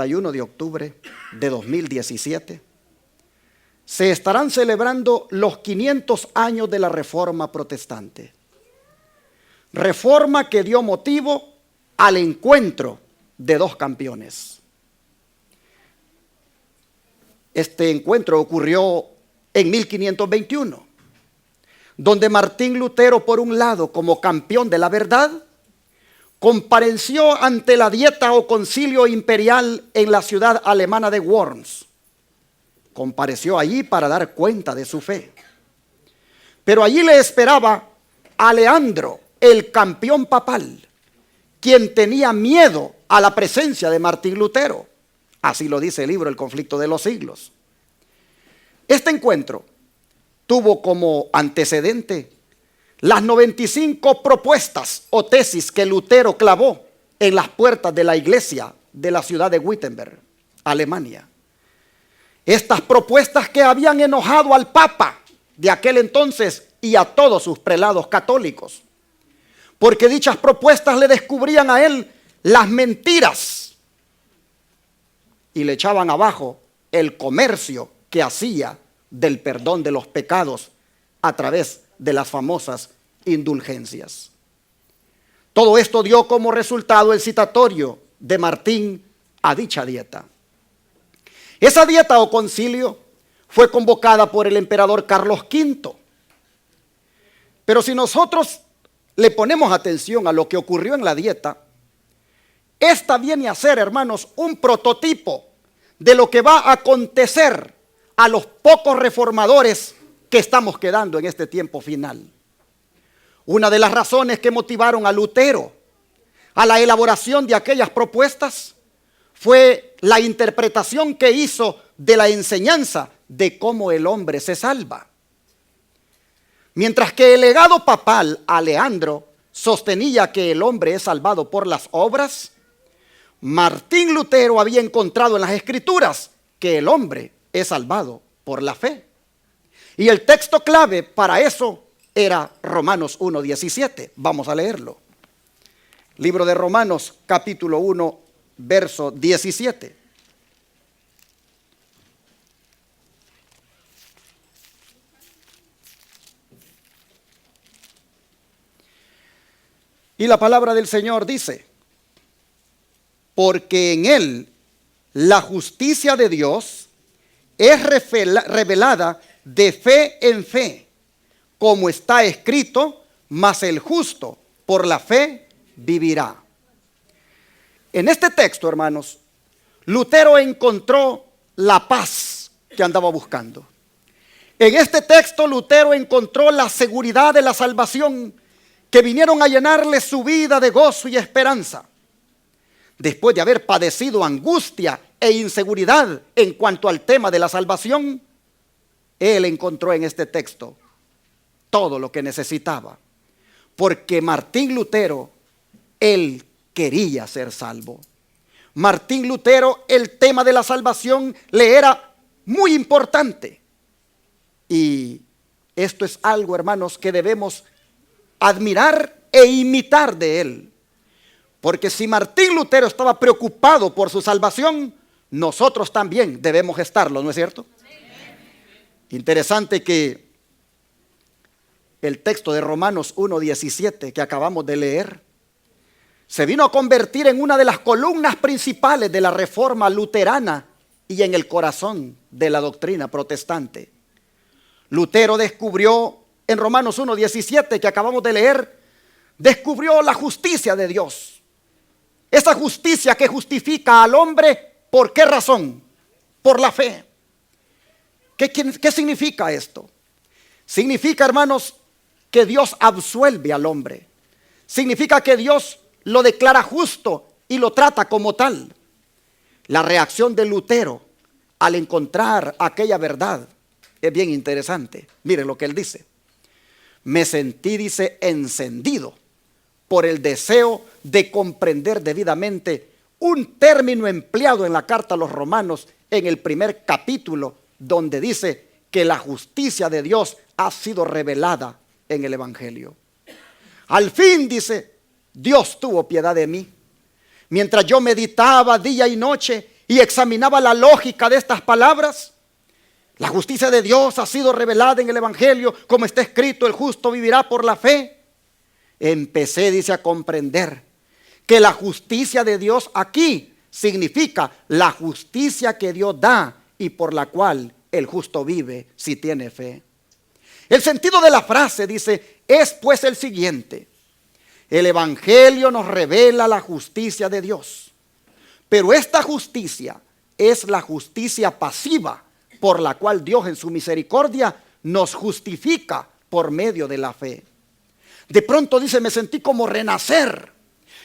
31 de octubre de 2017, se estarán celebrando los 500 años de la Reforma Protestante. Reforma que dio motivo al encuentro de dos campeones. Este encuentro ocurrió en 1521, donde Martín Lutero, por un lado, como campeón de la verdad, compareció ante la Dieta o Concilio Imperial en la ciudad alemana de Worms. Compareció allí para dar cuenta de su fe. Pero allí le esperaba a Leandro, el campeón papal, quien tenía miedo a la presencia de Martín Lutero. Así lo dice el libro El conflicto de los siglos. Este encuentro tuvo como antecedente las 95 propuestas o tesis que Lutero clavó en las puertas de la iglesia de la ciudad de Wittenberg, Alemania. Estas propuestas que habían enojado al Papa de aquel entonces y a todos sus prelados católicos, porque dichas propuestas le descubrían a él las mentiras y le echaban abajo el comercio que hacía del perdón de los pecados a través de las famosas indulgencias. Todo esto dio como resultado el citatorio de Martín a dicha dieta. Esa dieta o concilio fue convocada por el emperador Carlos V. Pero si nosotros le ponemos atención a lo que ocurrió en la dieta, esta viene a ser, hermanos, un prototipo de lo que va a acontecer a los pocos reformadores que estamos quedando en este tiempo final. Una de las razones que motivaron a Lutero a la elaboración de aquellas propuestas fue la interpretación que hizo de la enseñanza de cómo el hombre se salva. Mientras que el legado papal a Leandro sostenía que el hombre es salvado por las obras, Martín Lutero había encontrado en las Escrituras que el hombre es salvado por la fe. Y el texto clave para eso era Romanos 1:17. Vamos a leerlo. Libro de Romanos, capítulo 1, verso 17. Y la palabra del Señor dice: porque en él la justicia de Dios es revelada de fe en fe, como está escrito, mas el justo por la fe vivirá. En este texto, hermanos, Lutero encontró la paz que andaba buscando. En este texto, Lutero encontró la seguridad de la salvación que vinieron a llenarle su vida de gozo y esperanza. Después de haber padecido angustia e inseguridad en cuanto al tema de la salvación, él encontró en este texto todo lo que necesitaba. Porque Martín Lutero, él quería ser salvo. Martín Lutero, el tema de la salvación le era muy importante. Y esto es algo, hermanos, que debemos admirar e imitar de él. Porque si Martín Lutero estaba preocupado por su salvación, nosotros también debemos estarlo, ¿no es cierto? Interesante que el texto de Romanos 1:17 que acabamos de leer se vino a convertir en una de las columnas principales de la reforma luterana y en el corazón de la doctrina protestante. Lutero descubrió en Romanos 1:17 que acabamos de leer, descubrió la justicia de Dios. Esa justicia que justifica al hombre, ¿por qué razón? Por la fe. ¿Qué significa esto? Significa, hermanos, que Dios absuelve al hombre. Significa que Dios lo declara justo y lo trata como tal. La reacción de Lutero al encontrar aquella verdad es bien interesante. Miren lo que él dice. Me sentí, dice, encendido por el deseo de comprender debidamente un término empleado en la carta a los Romanos en el primer capítulo, donde dice que la justicia de Dios ha sido revelada en el Evangelio. Al fin, dice, Dios tuvo piedad de mí. Mientras yo meditaba día y noche y examinaba la lógica de estas palabras, la justicia de Dios ha sido revelada en el Evangelio, como está escrito, el justo vivirá por la fe. Empecé, dice, a comprender que la justicia de Dios aquí significa la justicia que Dios da y por la cual el justo vive si tiene fe. El sentido de la frase, dice, es pues el siguiente: el Evangelio nos revela la justicia de Dios, pero esta justicia es la justicia pasiva por la cual Dios en su misericordia nos justifica por medio de la fe. De pronto, dice, me sentí como renacer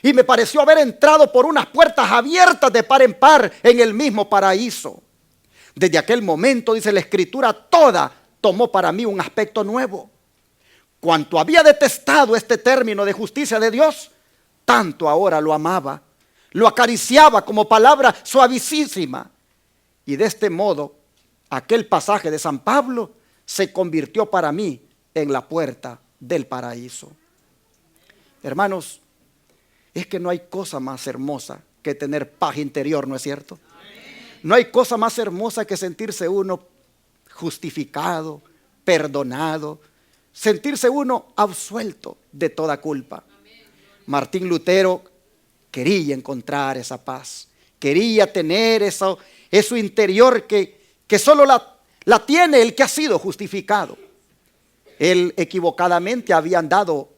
y me pareció haber entrado por unas puertas abiertas de par en par en el mismo paraíso. Desde aquel momento, dice, la Escritura toda tomó para mí un aspecto nuevo. Cuanto había detestado este término de justicia de Dios, tanto ahora lo amaba, lo acariciaba como palabra suavísima. Y de este modo, aquel pasaje de San Pablo se convirtió para mí en la puerta del paraíso. Hermanos, es que no hay cosa más hermosa que tener paz interior, ¿no es cierto? No hay cosa más hermosa que sentirse uno justificado, perdonado, sentirse uno absuelto de toda culpa. Martín Lutero quería encontrar esa paz, quería tener eso interior que solo la tiene el que ha sido justificado. Él equivocadamente había andado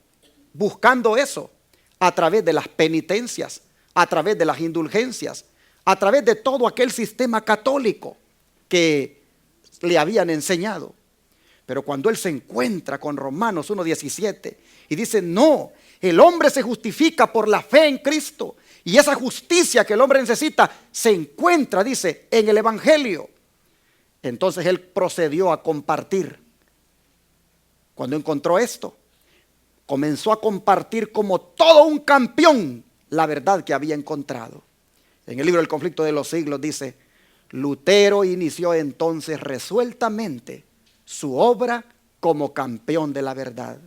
buscando eso a través de las penitencias, a través de las indulgencias, a través de todo aquel sistema católico que le habían enseñado. Pero cuando él se encuentra con Romanos 1:17 y dice, no, el hombre se justifica por la fe en Cristo, y esa justicia que el hombre necesita se encuentra, dice, en el Evangelio. Entonces él procedió a compartir. Cuando encontró esto, comenzó a compartir como todo un campeón la verdad que había encontrado. En el libro El conflicto de los siglos dice, Lutero inició entonces resueltamente su obra como campeón de la verdad.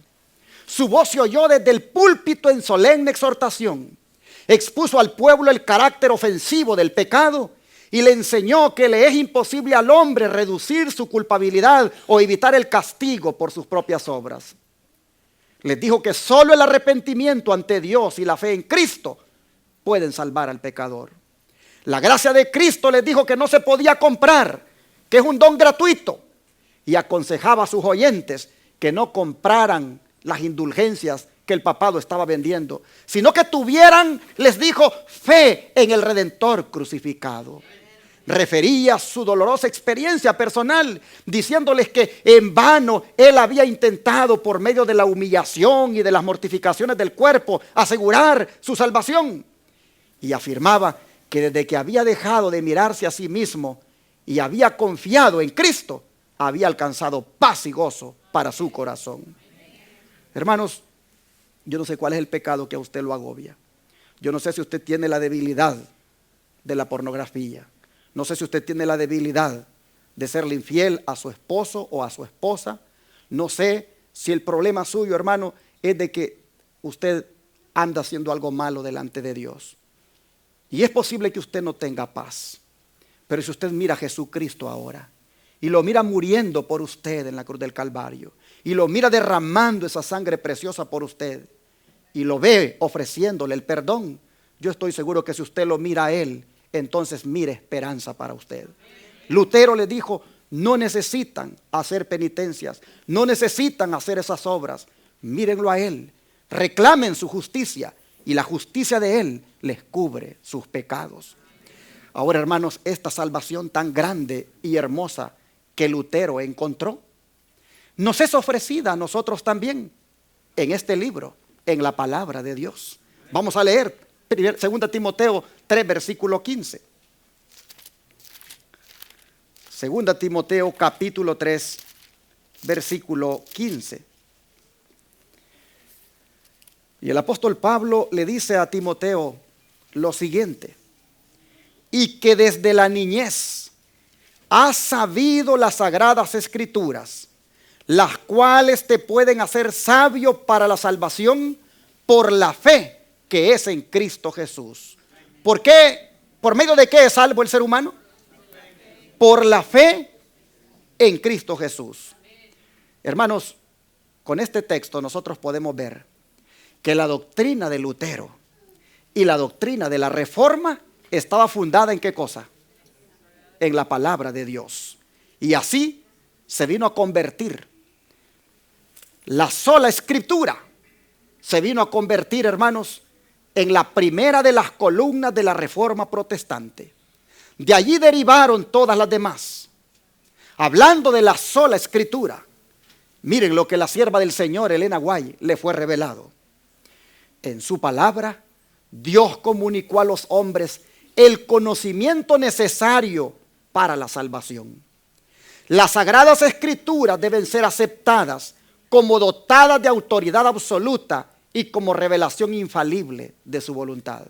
Su voz se oyó desde el púlpito en solemne exhortación. Expuso al pueblo el carácter ofensivo del pecado y le enseñó que le es imposible al hombre reducir su culpabilidad o evitar el castigo por sus propias obras. Les dijo que solo el arrepentimiento ante Dios y la fe en Cristo pueden salvar al pecador. La gracia de Cristo les dijo que no se podía comprar, que es un don gratuito, y aconsejaba a sus oyentes que no compraran las indulgencias que el papado estaba vendiendo, sino que tuvieran, les dijo, fe en el Redentor crucificado. Refería su dolorosa experiencia personal, diciéndoles que en vano él había intentado por medio de la humillación y de las mortificaciones del cuerpo asegurar su salvación. Y afirmaba que desde que había dejado de mirarse a sí mismo y había confiado en Cristo, había alcanzado paz y gozo para su corazón. Hermanos, yo no sé cuál es el pecado que a usted lo agobia. Yo no sé si usted tiene la debilidad de la pornografía. No sé si usted tiene la debilidad de serle infiel a su esposo o a su esposa. No sé si el problema suyo, hermano, es de que usted anda haciendo algo malo delante de Dios. Y es posible que usted no tenga paz. Pero si usted mira a Jesucristo ahora y lo mira muriendo por usted en la cruz del Calvario y lo mira derramando esa sangre preciosa por usted y lo ve ofreciéndole el perdón, yo estoy seguro que si usted lo mira a él, entonces mire esperanza para usted. Lutero le dijo, no necesitan hacer penitencias, no necesitan hacer esas obras, mírenlo a él, reclamen su justicia y la justicia de él les cubre sus pecados. Ahora, hermanos, esta salvación tan grande y hermosa que Lutero encontró, nos es ofrecida a nosotros también en este libro, en la palabra de Dios. Vamos a leer 2 Timoteo 3, versículo 15. 2 Timoteo capítulo 3, versículo 15. Y el apóstol Pablo le dice a Timoteo lo siguiente: y que desde la niñez has sabido las sagradas escrituras, las cuales te pueden hacer sabio para la salvación por la fe que es en Cristo Jesús. ¿Por qué ¿Por medio de qué es salvo el ser humano? Por la fe en Cristo Jesús. Hermanos, con este texto nosotros podemos ver que la doctrina de Lutero y la doctrina de la Reforma estaba fundada ¿en qué cosa? En la palabra de Dios. Y así se vino a convertir. La sola escritura se vino a convertir, hermanos, en la primera de las columnas de la Reforma protestante. De allí derivaron todas las demás. Hablando de la sola escritura, miren lo que la sierva del Señor, Elena White, le fue revelado. En su palabra, Dios comunicó a los hombres el conocimiento necesario para la salvación. Las sagradas escrituras deben ser aceptadas como dotadas de autoridad absoluta y como revelación infalible de su voluntad.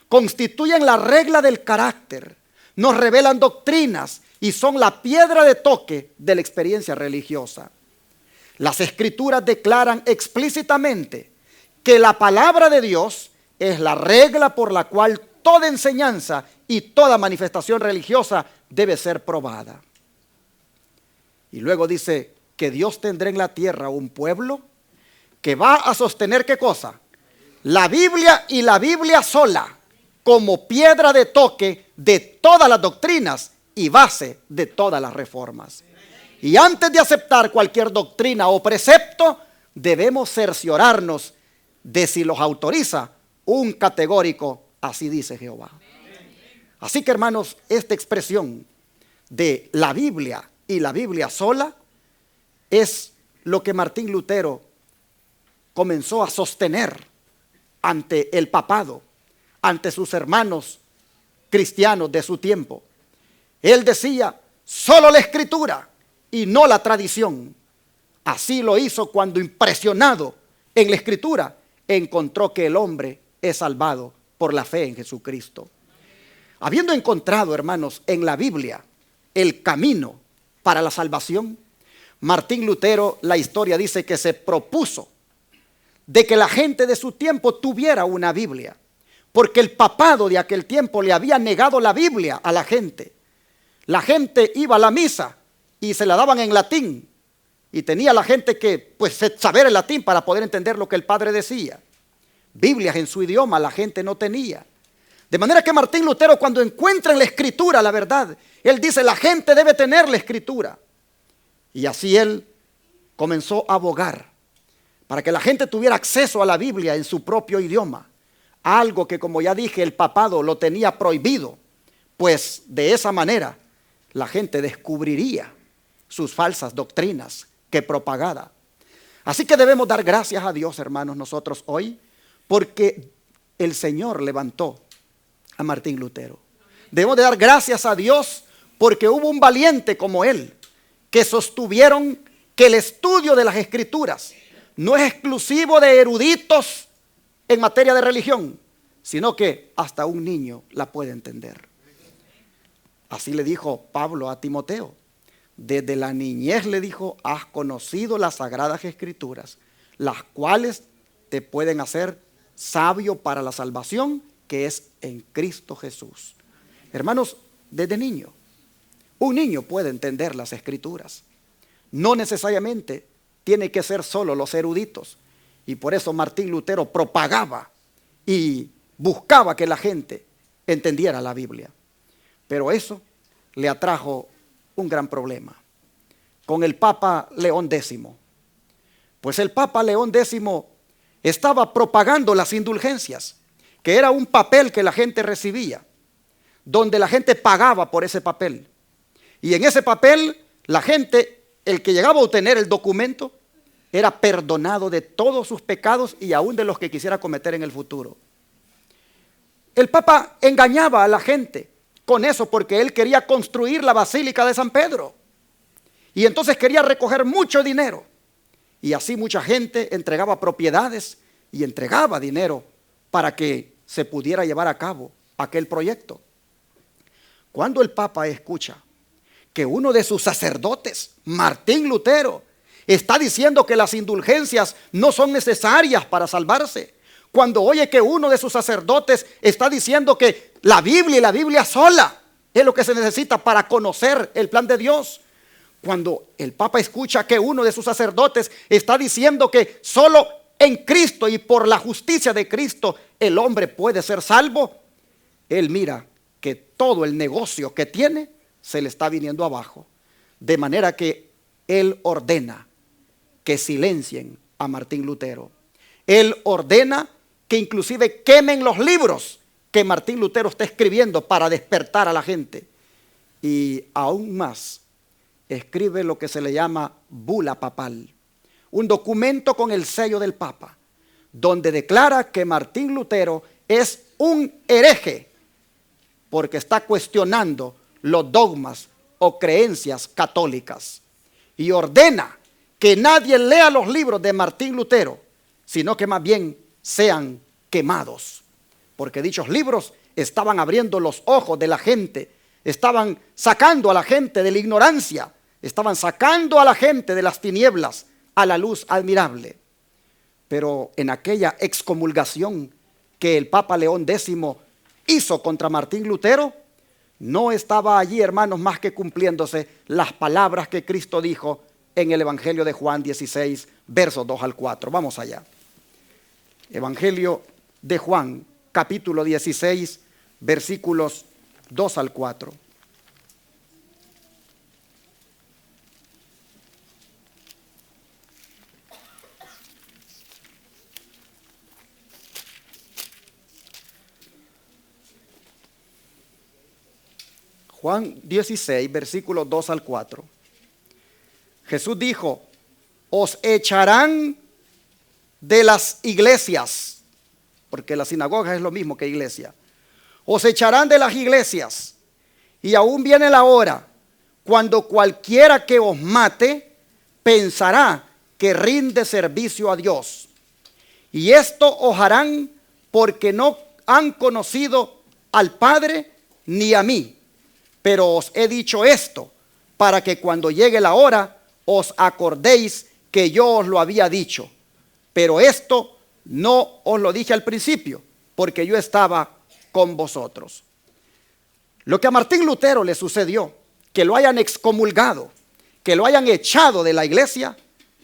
Constituyen la regla del carácter, nos revelan doctrinas y son la piedra de toque de la experiencia religiosa. Las escrituras declaran explícitamente que la palabra de Dios es la regla por la cual toda enseñanza y toda manifestación religiosa debe ser probada. Y luego dice que Dios tendrá en la tierra un pueblo que va a sostener ¿qué cosa? La Biblia y la Biblia sola como piedra de toque de todas las doctrinas y base de todas las reformas. Y antes de aceptar cualquier doctrina o precepto, debemos cerciorarnos de si los autoriza un categórico, así dice Jehová. Así que, hermanos, esta expresión de la Biblia y la Biblia sola es lo que Martín Lutero comenzó a sostener ante el papado, ante sus hermanos cristianos de su tiempo. Él decía, solo la escritura y no la tradición. Así lo hizo cuando, impresionado en la escritura, encontró que el hombre es salvado por la fe en Jesucristo. Habiendo encontrado, hermanos, en la Biblia el camino para la salvación, Martín Lutero, la historia dice que se propuso de que la gente de su tiempo tuviera una Biblia, porque el papado de aquel tiempo le había negado la Biblia a la gente. La gente iba a la misa y se la daban en latín, y tenía la gente que pues saber el latín para poder entender lo que el padre decía. Biblias en su idioma la gente no tenía. De manera que Martín Lutero, cuando encuentra en la escritura la verdad, él dice, la gente debe tener la escritura. Y así él comenzó a abogar para que la gente tuviera acceso a la Biblia en su propio idioma. Algo que, como ya dije, el papado lo tenía prohibido, pues de esa manera la gente descubriría sus falsas doctrinas que propagaba. Así que debemos dar gracias a Dios, hermanos, nosotros hoy, porque el Señor levantó a Martín Lutero. Debemos de dar gracias a Dios porque hubo un valiente como él, que sostuvieron que el estudio de las escrituras no es exclusivo de eruditos en materia de religión, sino que hasta un niño la puede entender. Así le dijo Pablo a Timoteo. Desde la niñez le dijo, has conocido las sagradas escrituras, las cuales te pueden hacer sabio para la salvación que es en Cristo Jesús. Hermanos, desde niño, un niño puede entender las escrituras. No necesariamente tiene que ser solo los eruditos. Y por eso Martín Lutero propagaba y buscaba que la gente entendiera la Biblia. Pero eso le atrajo un gran problema con el Papa León X. Pues el Papa León X estaba propagando las indulgencias, que era un papel que la gente recibía, donde la gente pagaba por ese papel. Y en ese papel, la gente, el que llegaba a obtener el documento, era perdonado de todos sus pecados y aún de los que quisiera cometer en el futuro. El Papa engañaba a la gente con eso porque él quería construir la Basílica de San Pedro. Y entonces quería recoger mucho dinero. Y así mucha gente entregaba propiedades y entregaba dinero para que se pudiera llevar a cabo aquel proyecto. Cuando el Papa escucha que uno de sus sacerdotes, Martín Lutero, está diciendo que las indulgencias no son necesarias para salvarse, cuando oye que uno de sus sacerdotes está diciendo que La Biblia y la Biblia sola es lo que se necesita para conocer el plan de Dios. Cuando el Papa escucha que uno de sus sacerdotes está diciendo que solo en Cristo y por la justicia de Cristo el hombre puede ser salvo, él mira que todo el negocio que tiene se le está viniendo abajo. De manera que él ordena que silencien a Martín Lutero. Él ordena que inclusive quemen los libros que Martín Lutero está escribiendo para despertar a la gente. Y aún más, escribe lo que se le llama bula papal, un documento con el sello del Papa, donde declara que Martín Lutero es un hereje porque está cuestionando los dogmas o creencias católicas, y ordena que nadie lea los libros de Martín Lutero, sino que más bien sean quemados, porque dichos libros estaban abriendo los ojos de la gente, estaban sacando a la gente de la ignorancia, estaban sacando a la gente de las tinieblas a la luz admirable. Pero en aquella excomulgación que el Papa León X hizo contra Martín Lutero, no estaba allí, hermanos, más que cumpliéndose las palabras que Cristo dijo en el Evangelio de Juan 16, versos 2 al 4. Vamos allá. Evangelio de Juan, capítulo 16, versículos 2 al 4. Juan 16, versículos 2 al 4. Jesús dijo: os echarán de las iglesias, porque la sinagoga es lo mismo que iglesia. Os echarán de las iglesias, y aún viene la hora cuando cualquiera que os mate pensará que rinde servicio a Dios. Y esto os harán porque no han conocido al Padre ni a mí. Pero os he dicho esto para que cuando llegue la hora os acordéis que yo os lo había dicho. Pero esto no os lo dije al principio, porque yo estaba con vosotros. Lo que a Martín Lutero le sucedió, que lo hayan excomulgado, que lo hayan echado de la iglesia,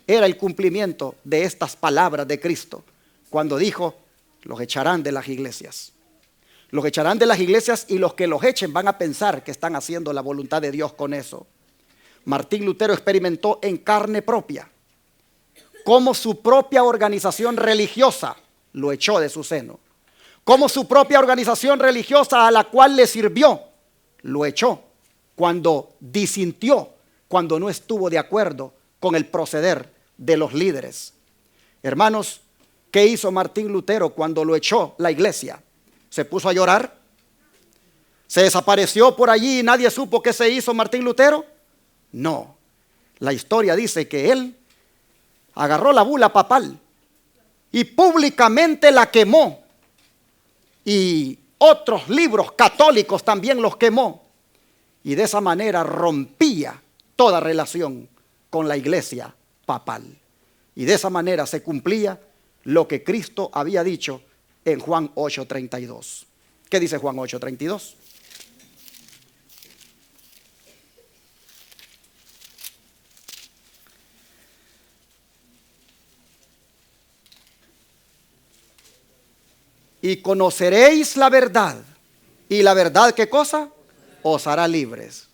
era el cumplimiento de estas palabras de Cristo, cuando dijo: los echarán de las iglesias. Los echarán de las iglesias, y los que los echen van a pensar que están haciendo la voluntad de Dios con eso. Martín Lutero experimentó en carne propia cómo su propia organización religiosa lo echó de su seno, cómo su propia organización religiosa a la cual le sirvió lo echó cuando disintió, cuando no estuvo de acuerdo con el proceder de los líderes. Hermanos, ¿qué hizo Martín Lutero cuando lo echó la iglesia? ¿Se puso a llorar? ¿Se desapareció por allí y nadie supo qué se hizo Martín Lutero? No. La historia dice que él agarró la bula papal y públicamente la quemó. Y otros libros católicos también los quemó. Y de esa manera rompía toda relación con la iglesia papal. Y de esa manera se cumplía lo que Cristo había dicho en Juan 8:32. ¿Qué dice Juan 8:32? Y conoceréis la verdad, y la verdad, ¿qué cosa? Os hará libres.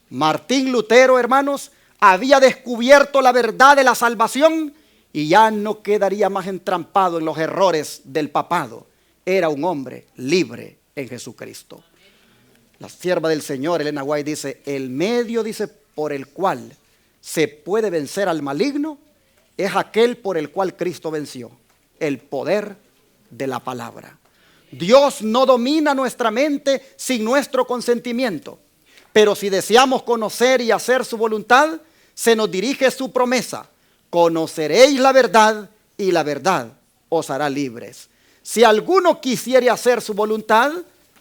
Martín Lutero, hermanos, había descubierto la verdad de la salvación y ya no quedaría más entrampado en los errores del papado. Era un hombre libre en Jesucristo. La sierva del Señor, Elena White, dice: el medio, dice, por el cual se puede vencer al maligno es aquel por el cual Cristo venció: el poder de la palabra. Dios no domina nuestra mente sin nuestro consentimiento, pero si deseamos conocer y hacer su voluntad, se nos dirige su promesa: conoceréis la verdad y la verdad os hará libres. Si alguno quisiere hacer su voluntad,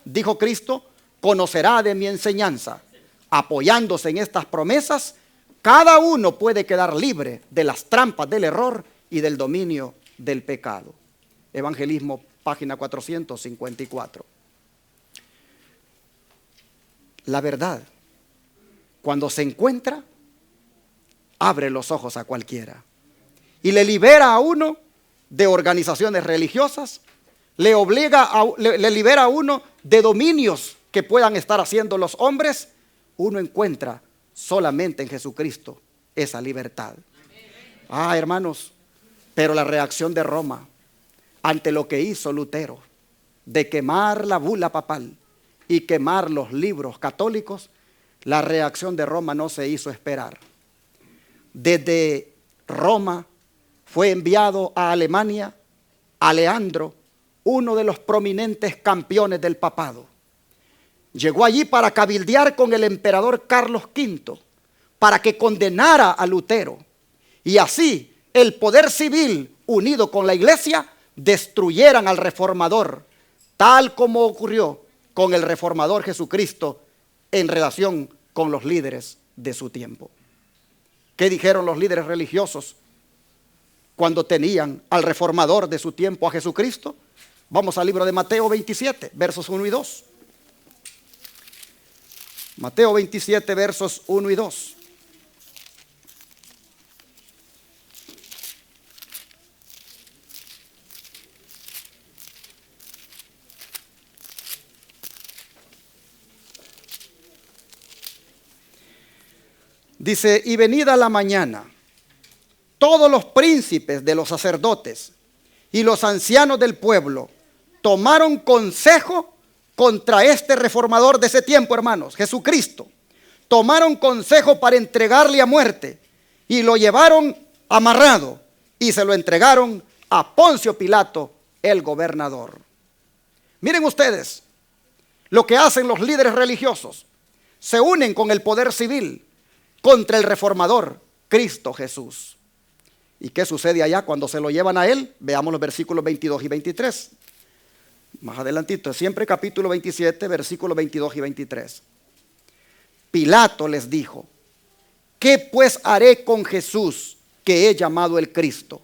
dijo Cristo, conocerá de mi enseñanza. Apoyándose en estas promesas, cada uno puede quedar libre de las trampas del error y del dominio del pecado. Evangelismo, página 454. La verdad, cuando se encuentra, abre los ojos a cualquiera y le libera a uno de organizaciones religiosas, le libera a uno de dominios que puedan estar haciendo los hombres. Uno encuentra solamente en Jesucristo esa libertad. Hermanos, pero la reacción de Roma ante lo que hizo Lutero de quemar la bula papal y quemar los libros católicos, la reacción de Roma no se hizo esperar. Desde Roma fue enviado a Alemania Aleandro, uno de los prominentes campeones del papado. Llegó allí para cabildear con el emperador Carlos V, para que condenara a Lutero. Y así el poder civil, unido con la iglesia, destruyeran al reformador, tal como ocurrió con el reformador Jesucristo en relación con los líderes de su tiempo. ¿Qué dijeron los líderes religiosos cuando tenían al reformador de su tiempo, a Jesucristo? Vamos al libro de Mateo 27, versos 1 y 2. Mateo 27, versos 1 y 2. Dice: y venida la mañana, todos los príncipes de los sacerdotes y los ancianos del pueblo tomaron consejo contra este reformador de ese tiempo, hermanos, Jesucristo. Tomaron consejo para entregarle a muerte y lo llevaron amarrado y se lo entregaron a Poncio Pilato, el gobernador. Miren ustedes lo que hacen los líderes religiosos. Se unen con el poder civil contra el reformador, Cristo Jesús. ¿Y qué sucede allá cuando se lo llevan a él? Veamos los versículos 22 y 23. Más adelantito, siempre capítulo 27, versículos 22 y 23. Pilato les dijo: ¿qué pues haré con Jesús que he llamado el Cristo?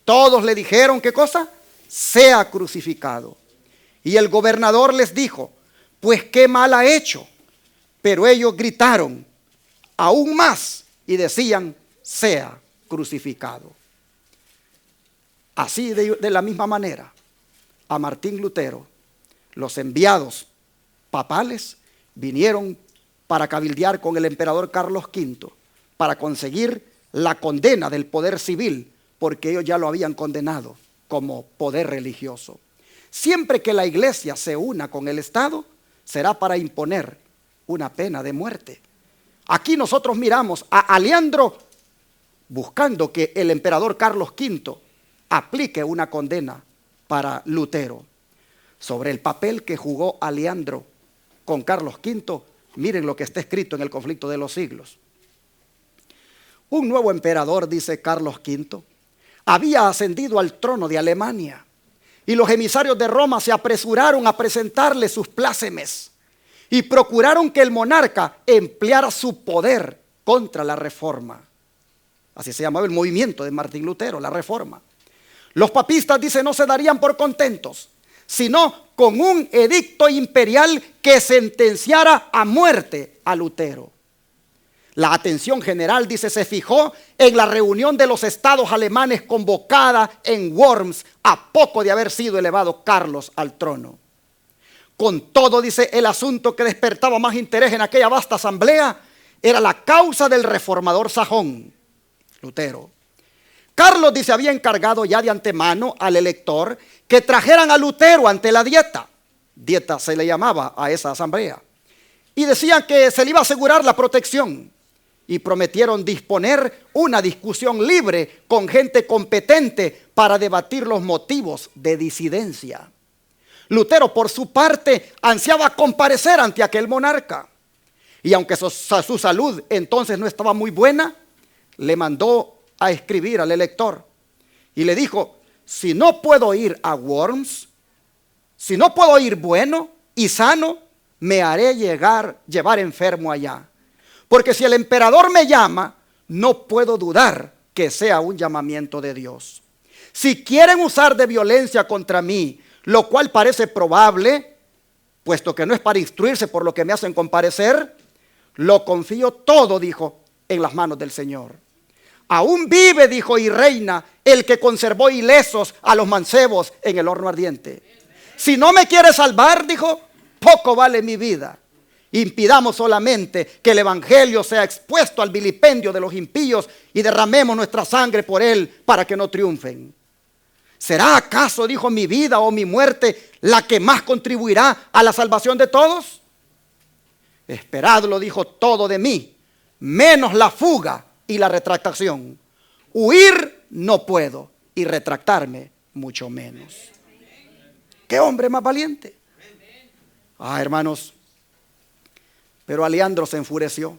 Todos le dijeron: ¿qué cosa? Sea crucificado. Y el gobernador les dijo: pues qué mal ha hecho. Pero ellos gritaron aún más y decían: sea crucificado. Así de la misma manera, a Martín Lutero, los enviados papales vinieron para cabildear con el emperador Carlos V, para conseguir la condena del poder civil, porque ellos ya lo habían condenado como poder religioso. Siempre que la iglesia se una con el Estado, será para imponer una pena de muerte. Aquí nosotros miramos a Aleandro buscando que el emperador Carlos V aplique una condena para Lutero. Sobre el papel que jugó Aleandro con Carlos V, miren lo que está escrito en el Conflicto de los Siglos. Un nuevo emperador, dice Carlos V, había ascendido al trono de Alemania y los emisarios de Roma se apresuraron a presentarle sus plácemes y procuraron que el monarca empleara su poder contra la reforma. Así se llamaba el movimiento de Martín Lutero, la reforma. Los papistas, dicen, no se darían por contentos, sino con un edicto imperial que sentenciara a muerte a Lutero. La atención general, dice, se fijó en la reunión de los estados alemanes convocada en Worms a poco de haber sido elevado Carlos al trono. Con todo, dice, el asunto que despertaba más interés en aquella vasta asamblea era la causa del reformador sajón, Lutero. Carlos, dice, había encargado ya de antemano al elector que trajeran a Lutero ante la dieta. Dieta se le llamaba a esa asamblea. Y decían que se le iba a asegurar la protección. Y prometieron disponer una discusión libre con gente competente para debatir los motivos de disidencia. Lutero, por su parte, ansiaba comparecer ante aquel monarca. Y aunque su salud entonces no estaba muy buena, le mandó a escribir al elector y le dijo: si no puedo ir a Worms, si no puedo ir bueno y sano, me haré llevar enfermo allá. Porque si el emperador me llama, no puedo dudar que sea un llamamiento de Dios. Si quieren usar de violencia contra mí, lo cual parece probable, puesto que no es para instruirse por lo que me hacen comparecer, lo confío todo, dijo, en las manos del Señor. Aún vive, dijo, y reina el que conservó ilesos a los mancebos en el horno ardiente. Si no me quiere salvar, dijo, poco vale mi vida. Impidamos solamente que el evangelio sea expuesto al vilipendio de los impíos y derramemos nuestra sangre por él para que no triunfen. ¿Será acaso, dijo, mi vida o mi muerte la que más contribuirá a la salvación de todos? Esperadlo, dijo, todo de mí, menos la fuga y la retractación. Huir no puedo y retractarme mucho menos. ¿Qué hombre más valiente? Hermanos, pero Aleandro se enfureció.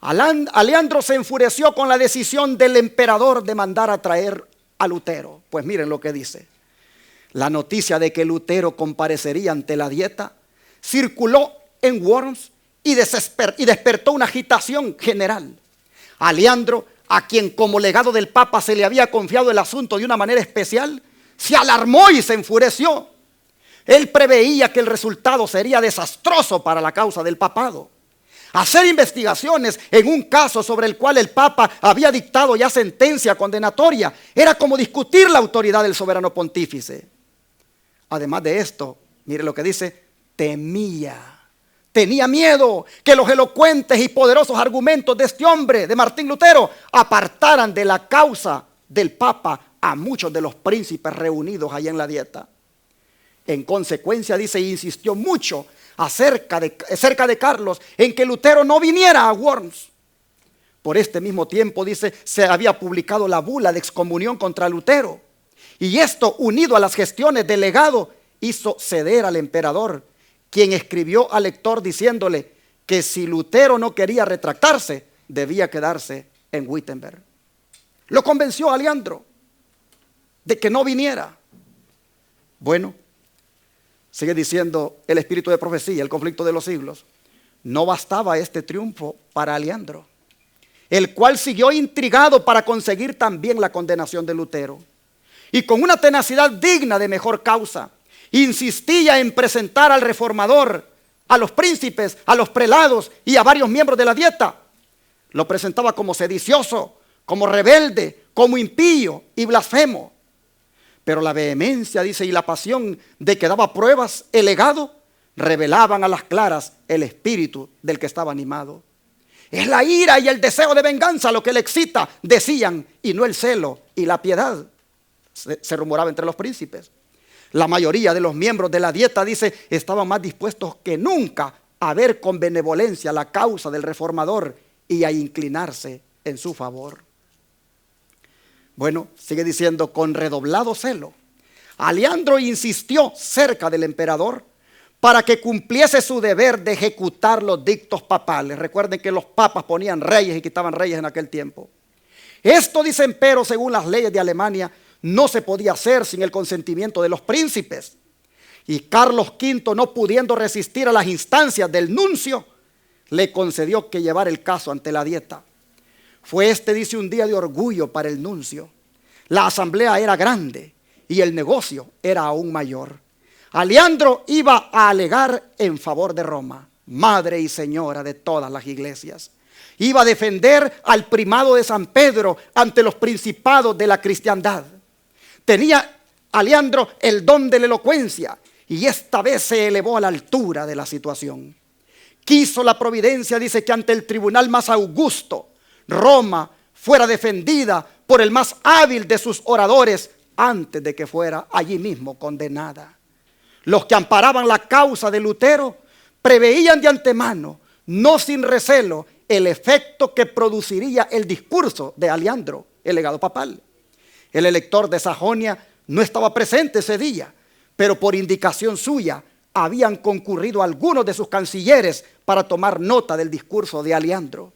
Aleandro se enfureció con la decisión del emperador de mandar a traer a Lutero. Pues miren lo que dice. La noticia de que Lutero comparecería ante la Dieta circuló en Worms y despertó una agitación general. Aleandro, a quien como legado del Papa se le había confiado el asunto de una manera especial, se alarmó y se enfureció. Él preveía que el resultado sería desastroso para la causa del papado. Hacer investigaciones en un caso sobre el cual el Papa había dictado ya sentencia condenatoria era como discutir la autoridad del soberano pontífice. Además de esto, mire lo que dice, tenía miedo que los elocuentes y poderosos argumentos de este hombre, de Martín Lutero, apartaran de la causa del Papa a muchos de los príncipes reunidos allá en la Dieta. En consecuencia, dice, insistió mucho acerca de Carlos en que Lutero no viniera a Worms. Por este mismo tiempo, dice, se había publicado la bula de excomunión contra Lutero. Y esto, unido a las gestiones del legado, hizo ceder al emperador, quien escribió al lector diciéndole que si Lutero no quería retractarse, debía quedarse en Wittenberg. Lo convenció a Aleandro de que no viniera. Bueno, sigue diciendo el espíritu de profecía, el conflicto de los siglos. No bastaba este triunfo para Aleandro, el cual siguió intrigado para conseguir también la condenación de Lutero. Y con una tenacidad digna de mejor causa, insistía en presentar al reformador, a los príncipes, a los prelados y a varios miembros de la Dieta. Lo presentaba como sedicioso, como rebelde, como impío y blasfemo. Pero la vehemencia, dice, y la pasión de que daba pruebas el legado, revelaban a las claras el espíritu del que estaba animado. Es la ira y el deseo de venganza lo que le excita, decían, y no el celo y la piedad. Se rumoraba entre los príncipes. La mayoría de los miembros de la Dieta, dice, estaban más dispuestos que nunca a ver con benevolencia la causa del reformador y a inclinarse en su favor. Bueno, sigue diciendo, con redoblado celo, Aleandro insistió cerca del emperador para que cumpliese su deber de ejecutar los dictos papales. Recuerden que los papas ponían reyes y quitaban reyes en aquel tiempo. Esto, dicen, pero según las leyes de Alemania, no se podía hacer sin el consentimiento de los príncipes. Y Carlos V, no pudiendo resistir a las instancias del nuncio, le concedió que llevara el caso ante la Dieta. Fue dice, un día de orgullo para el nuncio. La asamblea era grande y el negocio era aún mayor. Aleandro iba a alegar en favor de Roma, madre y señora de todas las iglesias. Iba a defender al primado de San Pedro ante los principados de la cristiandad. Tenía Aleandro el don de la elocuencia y esta vez se elevó a la altura de la situación. Quiso la providencia, dice, que ante el tribunal más augusto, Roma fuera defendida por el más hábil de sus oradores antes de que fuera allí mismo condenada. Los que amparaban la causa de Lutero preveían de antemano, no sin recelo, el efecto que produciría el discurso de Aleandro, el legado papal. El elector de Sajonia no estaba presente ese día, pero por indicación suya habían concurrido algunos de sus cancilleres para tomar nota del discurso de Aleandro.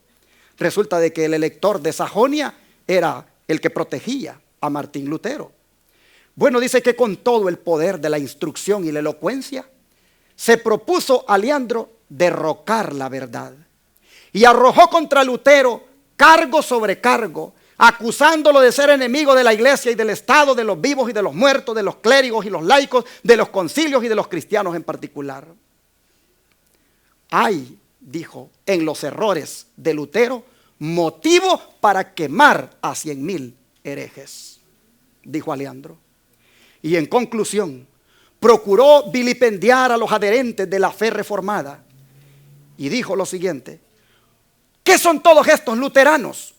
Resulta de que el elector de Sajonia era el que protegía a Martín Lutero. Bueno, dice que con todo el poder de la instrucción y la elocuencia, se propuso Aleandro derrocar la verdad. Y arrojó contra Lutero cargo sobre cargo, acusándolo de ser enemigo de la iglesia y del Estado, de los vivos y de los muertos, de los clérigos y los laicos, de los concilios y de los cristianos en particular. Hay, dijo, en los errores de Lutero, motivo para quemar a 100,000 herejes, dijo Aleandro. Y en conclusión, procuró vilipendiar a los adherentes de la fe reformada y dijo lo siguiente: ¿qué son todos estos luteranos?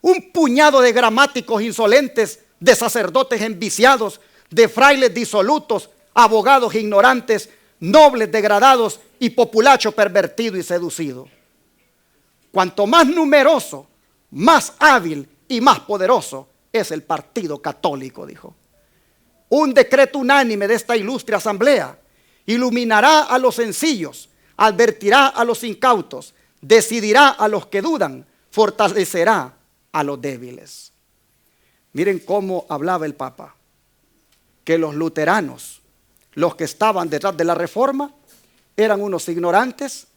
Un puñado de gramáticos insolentes, de sacerdotes enviciados, de frailes disolutos, abogados ignorantes, nobles degradados y populacho pervertido y seducido. Cuanto más numeroso, más hábil y más poderoso es el partido católico, dijo. Un decreto unánime de esta ilustre asamblea iluminará a los sencillos, advertirá a los incautos, decidirá a los que dudan, fortalecerá a los débiles. Miren cómo hablaba el Papa, que los luteranos, los que estaban detrás de la reforma, eran unos ignorantes,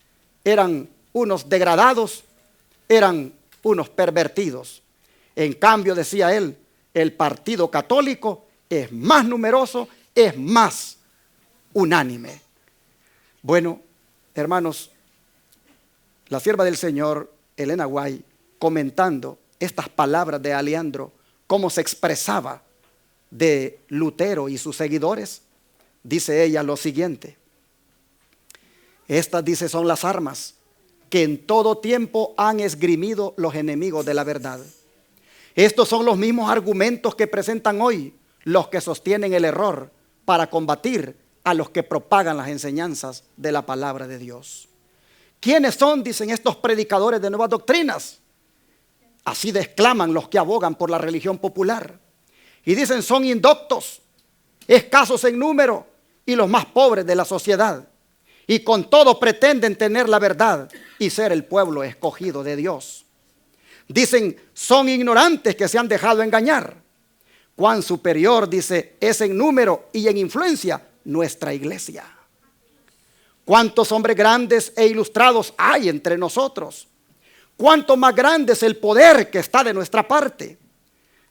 eran unos degradados, eran unos pervertidos. En cambio, decía él, el partido católico es más numeroso, es más unánime. Bueno, hermanos, la sierva del Señor, Elena White, comentando estas palabras de Aleandro, cómo se expresaba de Lutero y sus seguidores, dice ella lo siguiente: estas, dice, son las armas que en todo tiempo han esgrimido los enemigos de la verdad. Estos son los mismos argumentos que presentan hoy los que sostienen el error para combatir a los que propagan las enseñanzas de la palabra de Dios. ¿Quiénes son, dicen, estos predicadores de nuevas doctrinas? Así exclaman los que abogan por la religión popular. Y dicen, son indoctos, escasos en número y los más pobres de la sociedad. Y con todo pretenden tener la verdad y ser el pueblo escogido de Dios. Dicen, son ignorantes que se han dejado engañar. Cuán superior, dice, es en número y en influencia nuestra iglesia. Cuántos hombres grandes e ilustrados hay entre nosotros. Cuánto más grande es el poder que está de nuestra parte.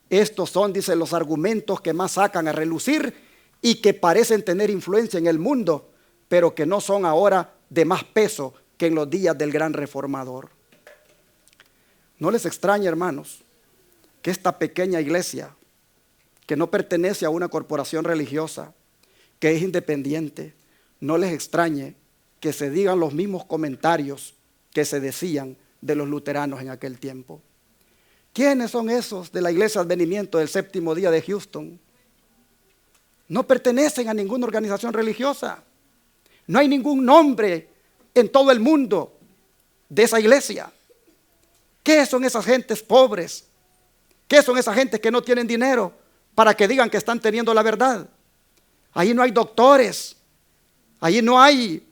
Estos son, dice, los argumentos que más sacan a relucir y que parecen tener influencia en el mundo, pero que no son ahora de más peso que en los días del gran reformador. No les extraña, hermanos, que esta pequeña iglesia, que no pertenece a una corporación religiosa, que es independiente, no les extrañe que se digan los mismos comentarios que se decían de los luteranos en aquel tiempo. ¿Quiénes son esos de la Iglesia Advenimiento del Séptimo Día de Houston? No pertenecen a ninguna organización religiosa. No hay ningún nombre en todo el mundo de esa iglesia. ¿Qué son esas gentes pobres? ¿Qué son esas gentes que no tienen dinero para que digan que están teniendo la verdad? Ahí no hay doctores, ahí no hay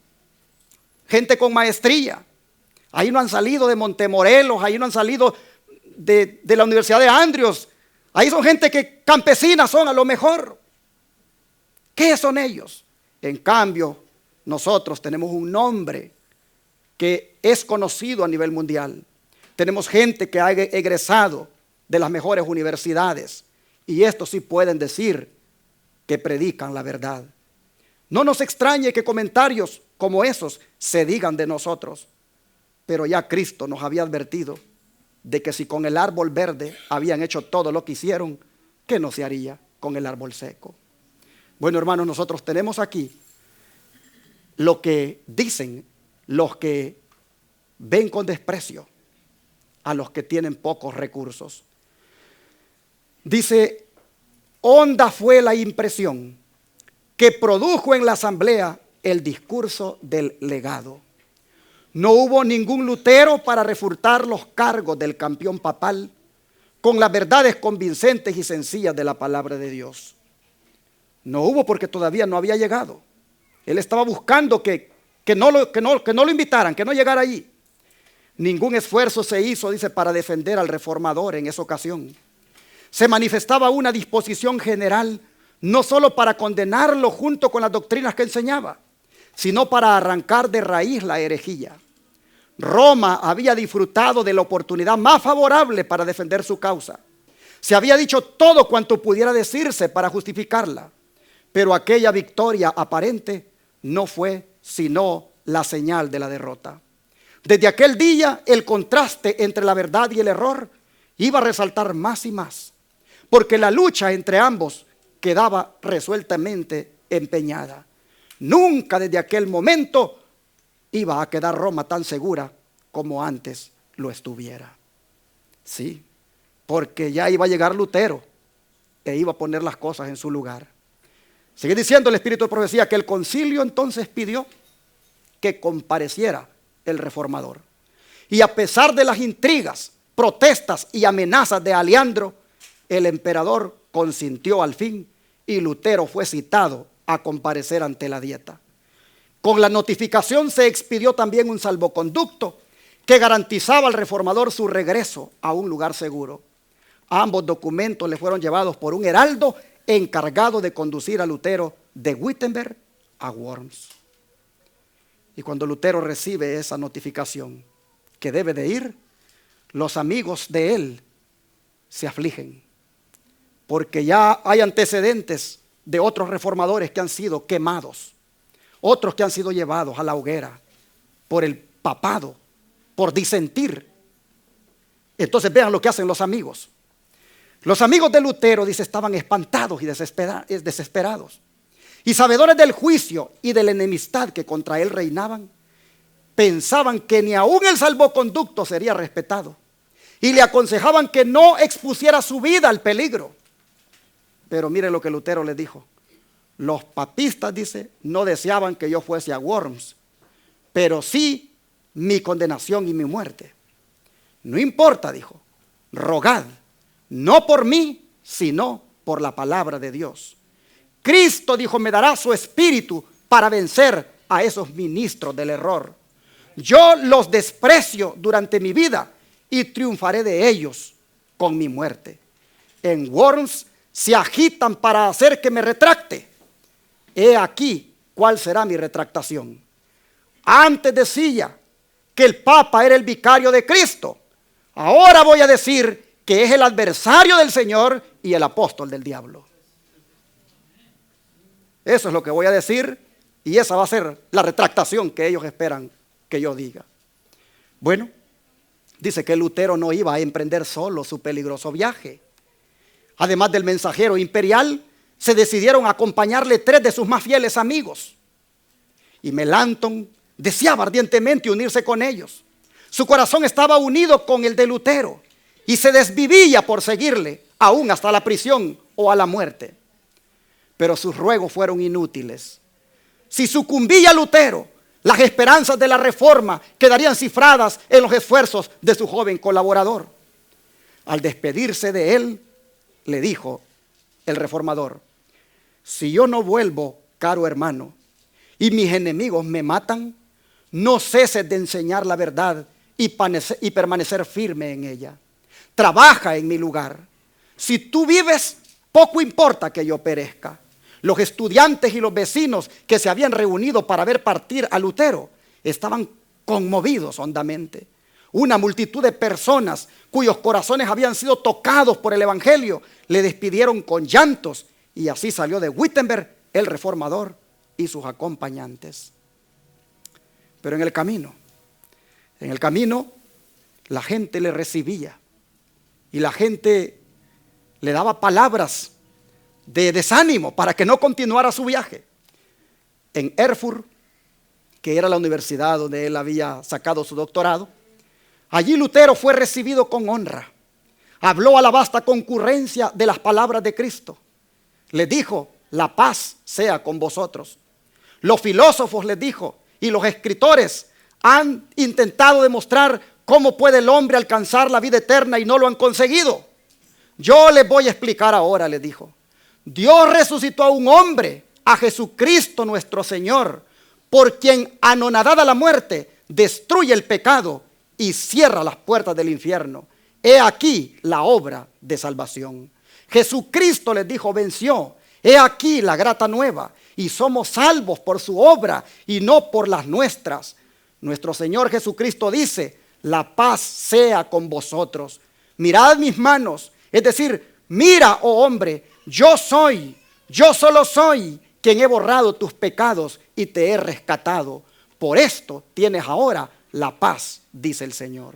gente con maestría, ahí no han salido de Montemorelos, ahí no han salido de la Universidad de Andrews, ahí son gente que campesinas son a lo mejor. ¿Qué son ellos? En cambio, nosotros tenemos un nombre que es conocido a nivel mundial. Tenemos gente que ha egresado de las mejores universidades y estos sí pueden decir que predican la verdad. No nos extrañe que comentarios como esos se digan de nosotros, pero ya Cristo nos había advertido de que si con el árbol verde habían hecho todo lo que hicieron, ¿qué no se haría con el árbol seco? Bueno, hermanos, nosotros tenemos aquí lo que dicen los que ven con desprecio a los que tienen pocos recursos. Dice, honda fue la impresión que produjo en la asamblea el discurso del legado. No hubo ningún Lutero para refutar los cargos del campeón papal con las verdades convincentes y sencillas de la palabra de Dios. No hubo porque todavía no había llegado. Él estaba buscando que no lo invitaran, que no llegara allí. Ningún esfuerzo se hizo, dice, para defender al reformador en esa ocasión. Se manifestaba una disposición general, no solo para condenarlo junto con las doctrinas que enseñaba, sino para arrancar de raíz la herejía. Roma había disfrutado de la oportunidad más favorable para defender su causa. Se había dicho todo cuanto pudiera decirse para justificarla, pero aquella victoria aparente no fue sino la señal de la derrota. Desde aquel día el contraste entre la verdad y el error iba a resaltar más y más, porque la lucha entre ambos quedaba resueltamente empeñada. Nunca desde aquel momento iba a quedar Roma tan segura como antes lo estuviera. Sí, porque ya iba a llegar Lutero e iba a poner las cosas en su lugar. Sigue diciendo el Espíritu de Profecía que el concilio entonces pidió que compareciera el reformador. Y a pesar de las intrigas, protestas y amenazas de Aleandro, el emperador consintió al fin y Lutero fue citado a comparecer ante la Dieta. Con la notificación se expidió también un salvoconducto que garantizaba al reformador su regreso a un lugar seguro. Ambos documentos le fueron llevados por un heraldo encargado de conducir a Lutero de Wittenberg a Worms. Y cuando Lutero recibe esa notificación que debe de ir, los amigos de él se afligen, porque ya hay antecedentes de otros reformadores que han sido quemados, otros que han sido llevados a la hoguera por el papado, por disentir. Entonces vean lo que hacen los amigos. Los amigos de Lutero, dice, estaban espantados y desesperados. Y sabedores del juicio y de la enemistad que contra él reinaban, pensaban que ni aún el salvoconducto sería respetado. Y le aconsejaban que no expusiera su vida al peligro. Pero miren lo que Lutero les dijo. Los papistas, dice, no deseaban que yo fuese a Worms, pero sí mi condenación y mi muerte. No importa, dijo, rogad, no por mí, sino por la palabra de Dios. Cristo, dijo, me dará su espíritu para vencer a esos ministros del error. Yo los desprecio durante mi vida y triunfaré de ellos con mi muerte. En Worms se agitan para hacer que me retracte. He aquí cuál será mi retractación. Antes decía que el Papa era el vicario de Cristo. Ahora voy a decir que es el adversario del Señor y el apóstol del diablo. Eso es lo que voy a decir y esa va a ser la retractación que ellos esperan que yo diga. Bueno, dice que Lutero no iba a emprender solo su peligroso viaje. Además del mensajero imperial, se decidieron a acompañarle 3 de sus más fieles amigos. Y Melanchthon deseaba ardientemente unirse con ellos. Su corazón estaba unido con el de Lutero y se desvivía por seguirle, aún hasta la prisión o a la muerte. Pero sus ruegos fueron inútiles. Si sucumbía Lutero, las esperanzas de la reforma quedarían cifradas en los esfuerzos de su joven colaborador. Al despedirse de él, le dijo el reformador: si yo no vuelvo, caro hermano, y mis enemigos me matan, no ceses de enseñar la verdad y permanecer firme en ella. Trabaja en mi lugar. Si tú vives, poco importa que yo perezca. Los estudiantes y los vecinos que se habían reunido para ver partir a Lutero estaban conmovidos hondamente. Una multitud de personas cuyos corazones habían sido tocados por el evangelio le despidieron con llantos, y así salió de Wittenberg el reformador y sus acompañantes. Pero en el camino la gente le recibía y la gente le daba palabras de desánimo para que no continuara su viaje. En Erfurt, que era la universidad donde él había sacado su doctorado, allí Lutero fue recibido con honra. Habló a la vasta concurrencia de las palabras de Cristo. Les dijo: la paz sea con vosotros. Los filósofos, les dijo, y los escritores han intentado demostrar cómo puede el hombre alcanzar la vida eterna y no lo han conseguido. Yo les voy a explicar ahora, les dijo. Dios resucitó a un hombre, a Jesucristo nuestro Señor, por quien, anonadada la muerte, destruye el pecado y cierra las puertas del infierno. He aquí la obra de salvación. Jesucristo, les dijo, venció. He aquí la grata nueva, y somos salvos por su obra y no por las nuestras. Nuestro Señor Jesucristo dice: la paz sea con vosotros. Mirad mis manos, es decir, mira, oh hombre, yo solo soy quien he borrado tus pecados y te he rescatado. Por esto tienes ahora la paz, dice el Señor.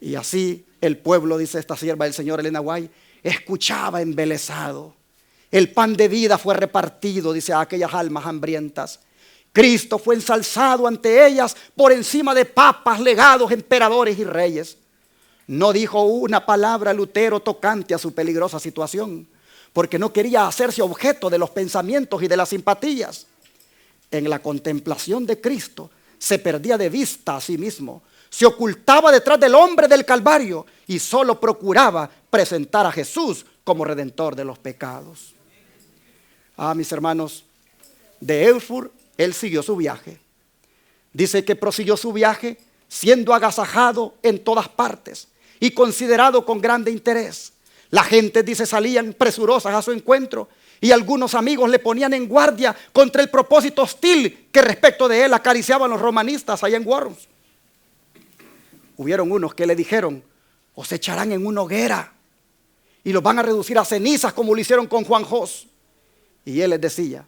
Y así el pueblo, dice esta sierva del Señor, Elena White, escuchaba embelesado. El pan de vida fue repartido, dice, a aquellas almas hambrientas. Cristo fue ensalzado ante ellas por encima de papas, legados, emperadores y reyes. No dijo una palabra Lutero tocante a su peligrosa situación, porque no quería hacerse objeto de los pensamientos y de las simpatías. En la contemplación de Cristo se perdía de vista a sí mismo, se ocultaba detrás del hombre del Calvario y solo procuraba presentar a Jesús como redentor de los pecados. Mis hermanos, de Erfurt él siguió su viaje. Dice que prosiguió su viaje siendo agasajado en todas partes y considerado con grande interés. La gente, dice, salían presurosas a su encuentro y algunos amigos le ponían en guardia contra el propósito hostil que respecto de él acariciaban los romanistas allá en Worms. Hubieron unos que le dijeron: os echarán en una hoguera y los van a reducir a cenizas como lo hicieron con Juan Hus. Y él les decía: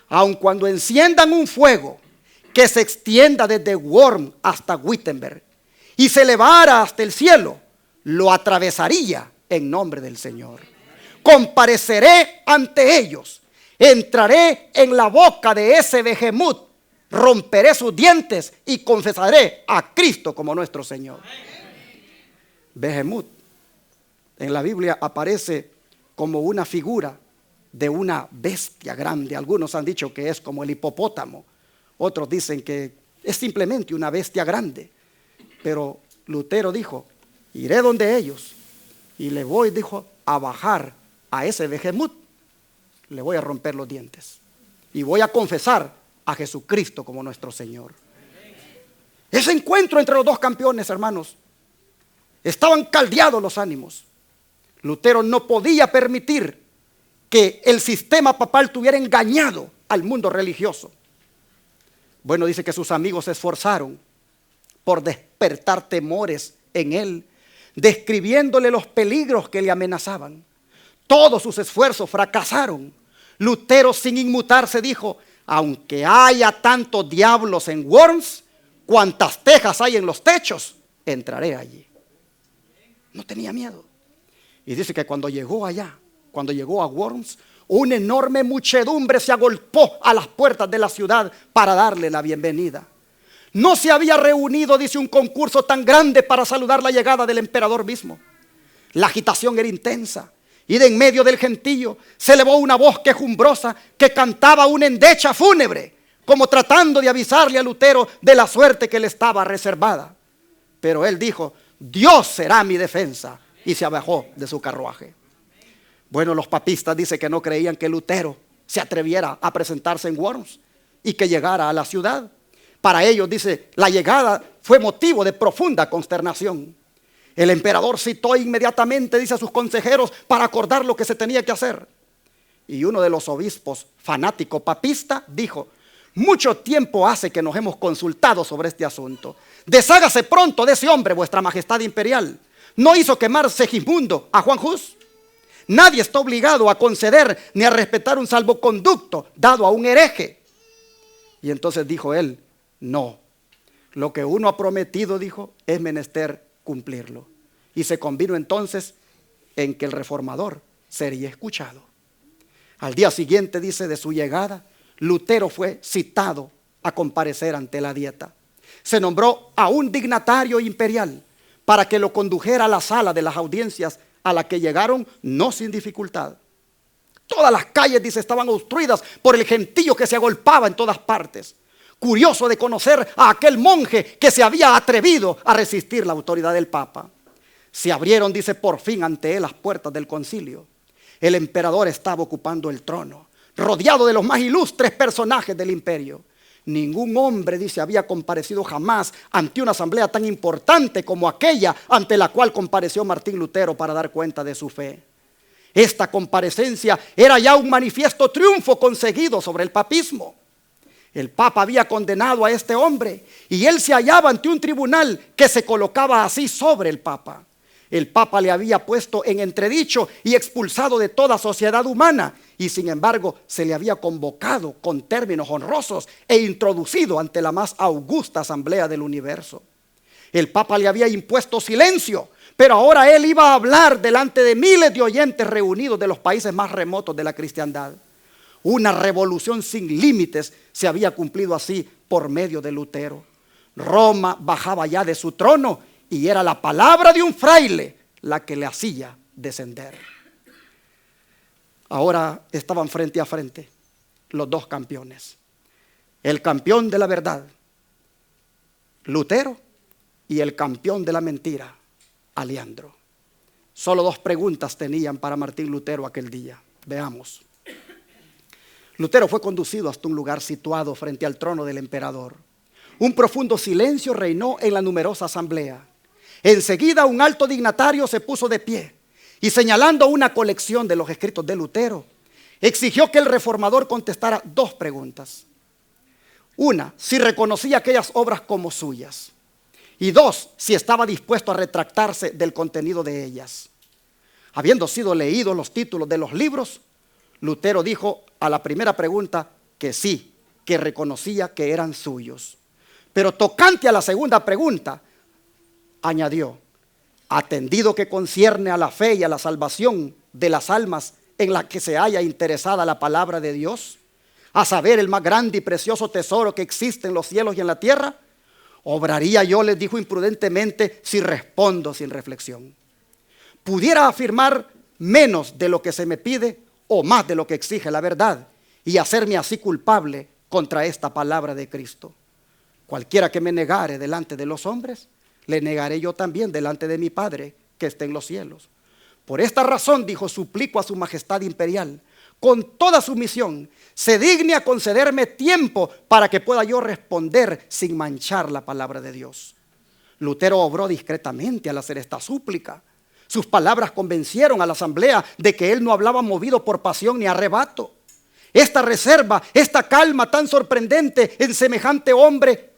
aun cuando enciendan un fuego que se extienda desde Worms hasta Wittenberg y se elevara hasta el cielo, lo atravesaría en nombre del Señor. Compareceré ante ellos, entraré en la boca de ese Behemoth, romperé sus dientes y confesaré a Cristo como nuestro Señor. Behemoth en la Biblia aparece como una figura de una bestia grande. Algunos han dicho que es como el hipopótamo, otros dicen que es simplemente una bestia grande. Pero Lutero dijo: iré donde ellos y le voy, dijo, a bajar a ese Behemoth, le voy a romper los dientes y voy a confesar a Jesucristo como nuestro Señor. Ese encuentro entre los dos campeones, hermanos, estaban caldeados los ánimos. Lutero no podía permitir que el sistema papal tuviera engañado al mundo religioso. Bueno, dice que sus amigos se esforzaron por despertar temores en él, describiéndole los peligros que le amenazaban. Todos sus esfuerzos fracasaron. Lutero, sin inmutarse, dijo: aunque haya tantos diablos en Worms, cuantas tejas hay en los techos, entraré allí. No tenía miedo. Y dice que cuando llegó allá, cuando llegó a Worms, una enorme muchedumbre se agolpó a las puertas de la ciudad para darle la bienvenida. No se había reunido, dice, un concurso tan grande para saludar la llegada del emperador mismo. La agitación era intensa y de en medio del gentío se elevó una voz quejumbrosa que cantaba una endecha fúnebre, como tratando de avisarle a Lutero de la suerte que le estaba reservada. Pero él dijo: Dios será mi defensa, y se abajó de su carruaje. Bueno, los papistas dicen que no creían que Lutero se atreviera a presentarse en Worms y que llegara a la ciudad. Para ellos, dice, la llegada fue motivo de profunda consternación. El emperador citó inmediatamente, dice, a sus consejeros para acordar lo que se tenía que hacer. Y uno de los obispos, fanático papista, dijo: mucho tiempo hace que nos hemos consultado sobre este asunto. Deshágase pronto de ese hombre, vuestra majestad imperial. ¿No hizo quemar Segismundo a Juan Hus? Nadie está obligado a conceder ni a respetar un salvoconducto dado a un hereje. Y entonces dijo él: no, lo que uno ha prometido, dijo, es menester cumplirlo. Y se convino entonces en que el reformador sería escuchado. Al día siguiente, dice, de su llegada, Lutero fue citado a comparecer ante la Dieta. Se nombró a un dignatario imperial para que lo condujera a la sala de las audiencias, a la que llegaron no sin dificultad. Todas las calles, dice, estaban obstruidas por el gentío que se agolpaba en todas partes, curioso de conocer a aquel monje que se había atrevido a resistir la autoridad del Papa. Se abrieron, dice, por fin ante él las puertas del concilio. El emperador estaba ocupando el trono, rodeado de los más ilustres personajes del imperio. Ningún hombre, dice, había comparecido jamás ante una asamblea tan importante como aquella ante la cual compareció Martín Lutero para dar cuenta de su fe. Esta comparecencia era ya un manifiesto triunfo conseguido sobre el papismo. El Papa había condenado a este hombre y él se hallaba ante un tribunal que se colocaba así sobre el Papa. El Papa le había puesto en entredicho y expulsado de toda sociedad humana, y sin embargo se le había convocado con términos honrosos e introducido ante la más augusta asamblea del universo. El Papa le había impuesto silencio, pero ahora él iba a hablar delante de miles de oyentes reunidos de los países más remotos de la cristiandad. Una revolución sin límites se había cumplido así por medio de Lutero. Roma bajaba ya de su trono y era la palabra de un fraile la que le hacía descender. Ahora estaban frente a frente los dos campeones. El campeón de la verdad, Lutero, y el campeón de la mentira, Aleandro. Solo dos preguntas tenían para Martín Lutero aquel día. Veamos. Lutero fue conducido hasta un lugar situado frente al trono del emperador. Un profundo silencio reinó en la numerosa asamblea. Enseguida un alto dignatario se puso de pie y, señalando una colección de los escritos de Lutero, exigió que el reformador contestara dos preguntas. Una, si reconocía aquellas obras como suyas. Y dos, si estaba dispuesto a retractarse del contenido de ellas. Habiendo sido leídos los títulos de los libros, Lutero dijo a la primera pregunta que sí, que reconocía que eran suyos. Pero tocante a la segunda pregunta, añadió: atendido que concierne a la fe y a la salvación de las almas en la que se haya interesada la palabra de Dios, a saber, el más grande y precioso tesoro que existe en los cielos y en la tierra, obraría yo, les dijo imprudentemente, si respondo sin reflexión. Pudiera afirmar menos de lo que se me pide o más de lo que exige la verdad y hacerme así culpable contra esta palabra de Cristo. Cualquiera que me negare delante de los hombres, le negaré yo también delante de mi Padre que está en los cielos. Por esta razón, dijo, suplico a su majestad imperial, con toda sumisión, se digne a concederme tiempo para que pueda yo responder sin manchar la palabra de Dios. Lutero obró discretamente al hacer esta súplica. Sus palabras convencieron a la asamblea de que él no hablaba movido por pasión ni arrebato. Esta reserva, esta calma tan sorprendente en semejante hombre,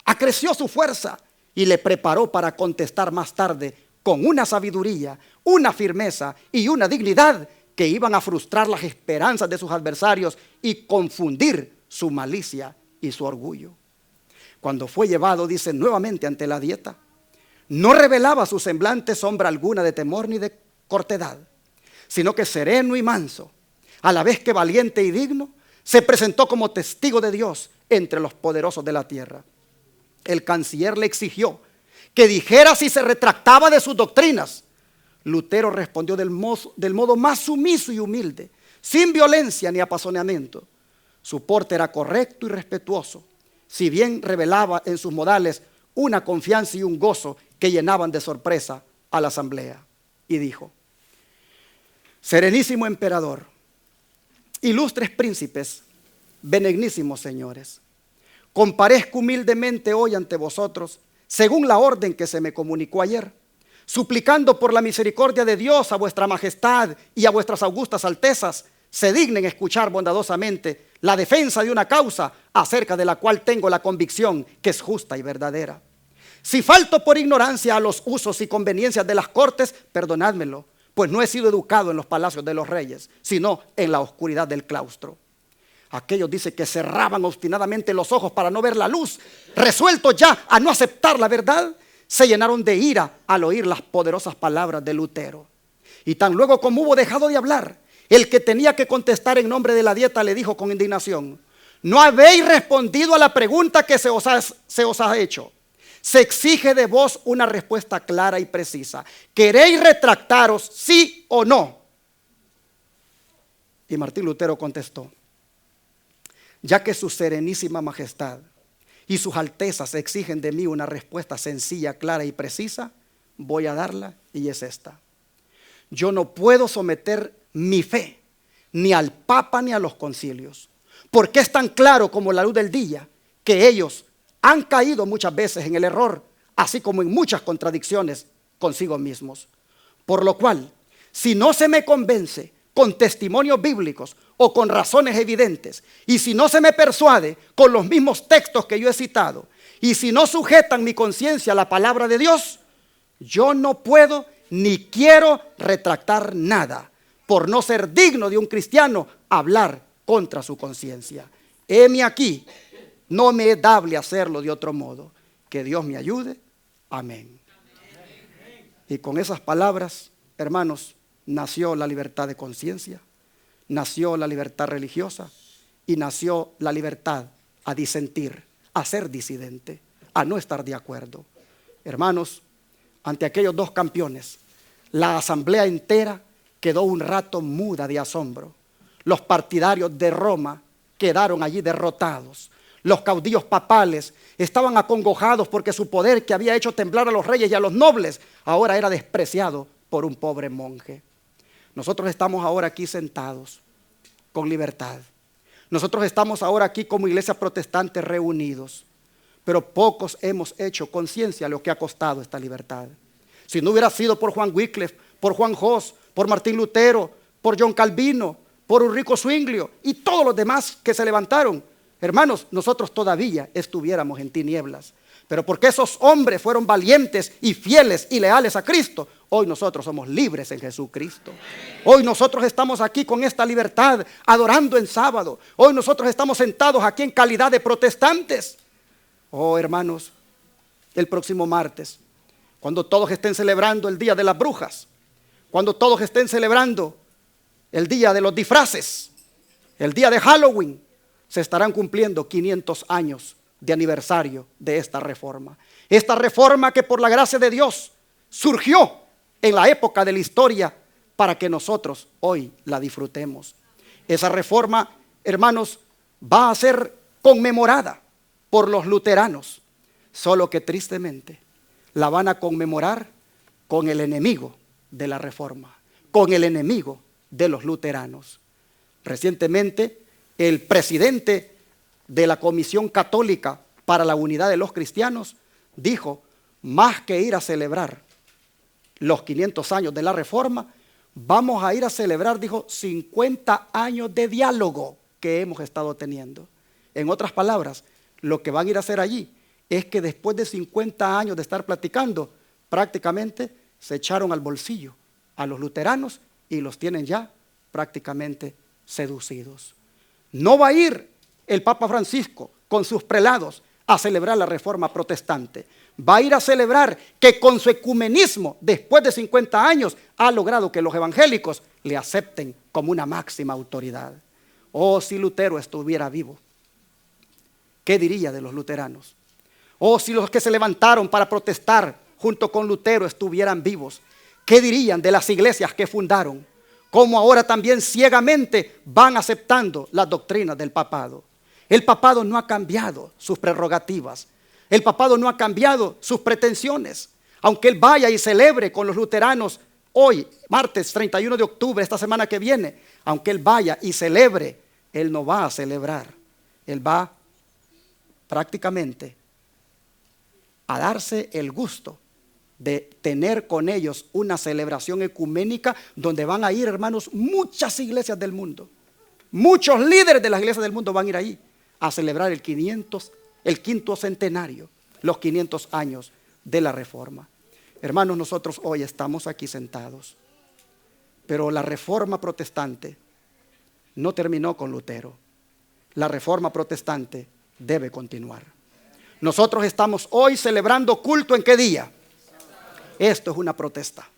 acreció su fuerza y le preparó para contestar más tarde con una sabiduría, una firmeza y una dignidad que iban a frustrar las esperanzas de sus adversarios y confundir su malicia y su orgullo. Cuando fue llevado, dice, nuevamente ante la dieta, no revelaba su semblante sombra alguna de temor ni de cortedad, sino que sereno y manso, a la vez que valiente y digno, se presentó como testigo de Dios entre los poderosos de la tierra. El canciller le exigió que dijera si se retractaba de sus doctrinas. Lutero respondió del modo más sumiso y humilde, sin violencia ni apasionamiento. Su porte era correcto y respetuoso, si bien revelaba en sus modales una confianza y un gozo que llenaban de sorpresa a la asamblea. Y dijo: serenísimo emperador, ilustres príncipes, benignísimos señores, comparezco humildemente hoy ante vosotros, según la orden que se me comunicó ayer, suplicando por la misericordia de Dios a vuestra majestad y a vuestras augustas altezas se dignen escuchar bondadosamente la defensa de una causa acerca de la cual tengo la convicción que es justa y verdadera. Si falto por ignorancia a los usos y conveniencias de las cortes, perdonádmelo, pues no he sido educado en los palacios de los reyes, sino en la oscuridad del claustro. Aquellos, dice, que cerraban obstinadamente los ojos para no ver la luz, resueltos ya a no aceptar la verdad, se llenaron de ira al oír las poderosas palabras de Lutero. Y tan luego como hubo dejado de hablar, el que tenía que contestar en nombre de la dieta le dijo con indignación: no habéis respondido a la pregunta que se os ha hecho. Se exige de vos una respuesta clara y precisa. ¿Queréis retractaros, sí o no? Y Martín Lutero contestó: ya que su serenísima majestad y sus altezas exigen de mí una respuesta sencilla, clara y precisa, voy a darla, y es esta: yo no puedo someter mi fe ni al Papa ni a los concilios, porque es tan claro como la luz del día que ellos han caído muchas veces en el error, así como en muchas contradicciones consigo mismos. Por lo cual, si no se me convence con testimonios bíblicos o con razones evidentes, y si no se me persuade con los mismos textos que yo he citado, y si no sujetan mi conciencia a la palabra de Dios, yo no puedo ni quiero retractar nada, por no ser digno de un cristiano hablar contra su conciencia. Heme aquí, no me es dable hacerlo de otro modo. Que Dios me ayude. Amén. Y con esas palabras, hermanos, nació la libertad de conciencia, nació la libertad religiosa y nació la libertad a disentir, a ser disidente, a no estar de acuerdo. Hermanos, ante aquellos dos campeones, la asamblea entera quedó un rato muda de asombro. Los partidarios de Roma quedaron allí derrotados. Los caudillos papales estaban acongojados porque su poder, que había hecho temblar a los reyes y a los nobles, ahora era despreciado por un pobre monje. Nosotros estamos ahora aquí sentados con libertad. Nosotros estamos ahora aquí como iglesia protestante reunidos, pero pocos hemos hecho conciencia de lo que ha costado esta libertad. Si no hubiera sido por Juan Wycliffe, por Juan Hus, por Martín Lutero, por John Calvino, por Ulrico Zwinglio y todos los demás que se levantaron, hermanos, nosotros todavía estuviéramos en tinieblas. Pero porque esos hombres fueron valientes y fieles y leales a Cristo, hoy nosotros somos libres en Jesucristo. Hoy nosotros estamos aquí con esta libertad, adorando en sábado. Hoy nosotros estamos sentados aquí en calidad de protestantes. Oh, hermanos, el próximo martes, cuando todos estén celebrando el Día de las Brujas, cuando todos estén celebrando el Día de los Disfraces, el Día de Halloween, se estarán cumpliendo 500 años de aniversario de esta reforma. Esta reforma que por la gracia de Dios surgió en la época de la historia para que nosotros hoy la disfrutemos. Esa reforma, hermanos, va a ser conmemorada por los luteranos, solo que tristemente la van a conmemorar con el enemigo de la reforma, con el enemigo de los luteranos. Recientemente, el presidente de la Comisión Católica para la Unidad de los Cristianos dijo, más que ir a celebrar los 500 años de la Reforma, vamos a ir a celebrar, dijo, 50 años de diálogo que hemos estado teniendo. En otras palabras, lo que van a ir a hacer allí es que después de 50 años de estar platicando, prácticamente se echaron al bolsillo a los luteranos y los tienen ya prácticamente seducidos. No va a ir el Papa Francisco con sus prelados a celebrar la reforma protestante. Va a ir a celebrar que con su ecumenismo, después de 50 años, ha logrado que los evangélicos le acepten como una máxima autoridad. Oh, si Lutero estuviera vivo, ¿qué diría de los luteranos? Oh, si los que se levantaron para protestar junto con Lutero estuvieran vivos, ¿qué dirían de las iglesias que fundaron? Cómo ahora también ciegamente van aceptando las doctrinas del papado. El papado no ha cambiado sus prerrogativas. El papado no ha cambiado sus pretensiones. Aunque él vaya y celebre con los luteranos hoy, martes 31 de octubre, esta semana que viene, aunque él vaya y celebre, él no va a celebrar. Él va prácticamente a darse el gusto de tener con ellos una celebración ecuménica donde van a ir, hermanos, muchas iglesias del mundo. Muchos líderes de las iglesias del mundo van a ir ahí a celebrar el quinto centenario, los 500 años de la Reforma. Hermanos, nosotros hoy estamos aquí sentados, pero la Reforma protestante no terminó con Lutero. La Reforma protestante debe continuar. Nosotros estamos hoy celebrando culto ¿en qué día? Esto es una protesta.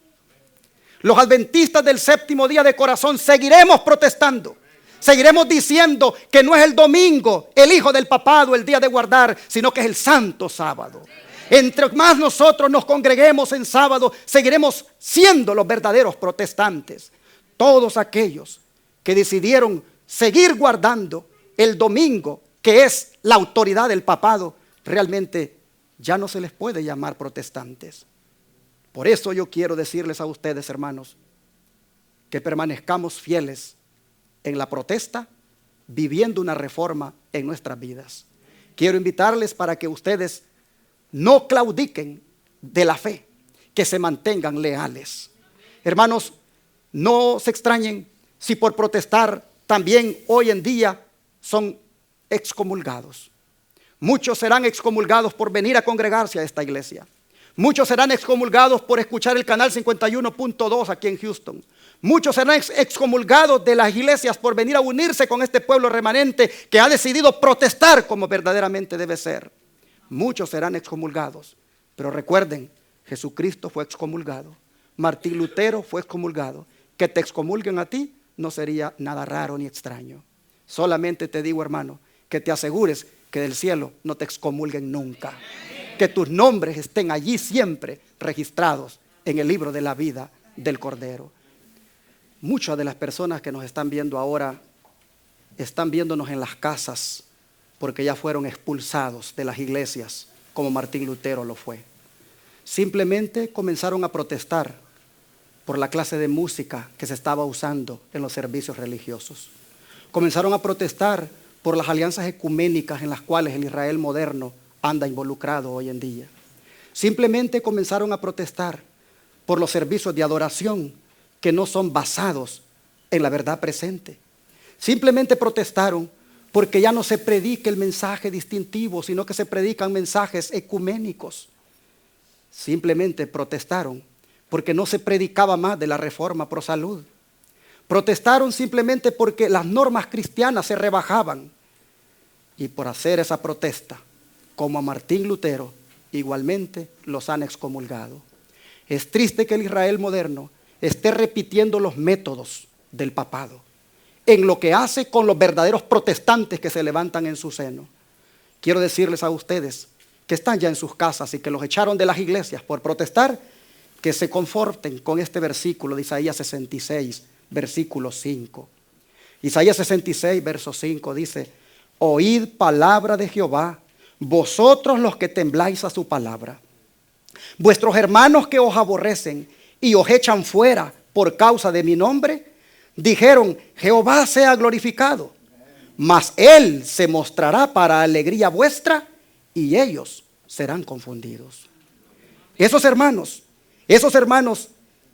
Los adventistas del séptimo día de corazón seguiremos protestando. Seguiremos diciendo que no es el domingo, el hijo del papado, el día de guardar, sino que es el santo sábado. Entre más nosotros nos congreguemos en sábado, seguiremos siendo los verdaderos protestantes. Todos aquellos que decidieron seguir guardando el domingo, que es la autoridad del papado, realmente ya no se les puede llamar protestantes. Por eso yo quiero decirles a ustedes, hermanos, que permanezcamos fieles en la protesta, viviendo una reforma en nuestras vidas. Quiero invitarles para que ustedes no claudiquen de la fe, que se mantengan leales. Hermanos, no se extrañen si por protestar también hoy en día son excomulgados. Muchos serán excomulgados por venir a congregarse a esta iglesia. Muchos serán excomulgados por escuchar el canal 51.2 aquí en Houston. Muchos serán excomulgados de las iglesias por venir a unirse con este pueblo remanente que ha decidido protestar como verdaderamente debe ser. Muchos serán excomulgados. Pero recuerden, Jesucristo fue excomulgado. Martín Lutero fue excomulgado. Que te excomulguen a ti no sería nada raro ni extraño. Solamente te digo, hermano, que te asegures que del cielo no te excomulguen nunca. Que tus nombres estén allí siempre registrados en el libro de la vida del Cordero. Muchas de las personas que nos están viendo ahora están viéndonos en las casas porque ya fueron expulsados de las iglesias como Martín Lutero lo fue. Simplemente comenzaron a protestar por la clase de música que se estaba usando en los servicios religiosos. Comenzaron a protestar por las alianzas ecuménicas en las cuales el Israel moderno anda involucrado hoy en día. Simplemente comenzaron a protestar por los servicios de adoración que no son basados en la verdad presente. Simplemente protestaron porque ya no se predica el mensaje distintivo, sino que se predican mensajes ecuménicos. Simplemente protestaron porque no se predicaba más de la reforma pro salud. Protestaron simplemente porque las normas cristianas se rebajaban. Y por hacer esa protesta, como a Martín Lutero, igualmente los han excomulgado. Es triste que el Israel moderno esté repitiendo los métodos del papado en lo que hace con los verdaderos protestantes que se levantan en su seno. Quiero decirles a ustedes que están ya en sus casas y que los echaron de las iglesias por protestar, que se conforten con este versículo de Isaías 66, versículo 5. Isaías 66, verso 5 dice: oíd palabra de Jehová, vosotros los que tembláis a su palabra. Vuestros hermanos que os aborrecen y os echan fuera por causa de mi nombre, dijeron: Jehová sea glorificado. Mas él se mostrará para alegría vuestra y ellos serán confundidos. Esos hermanos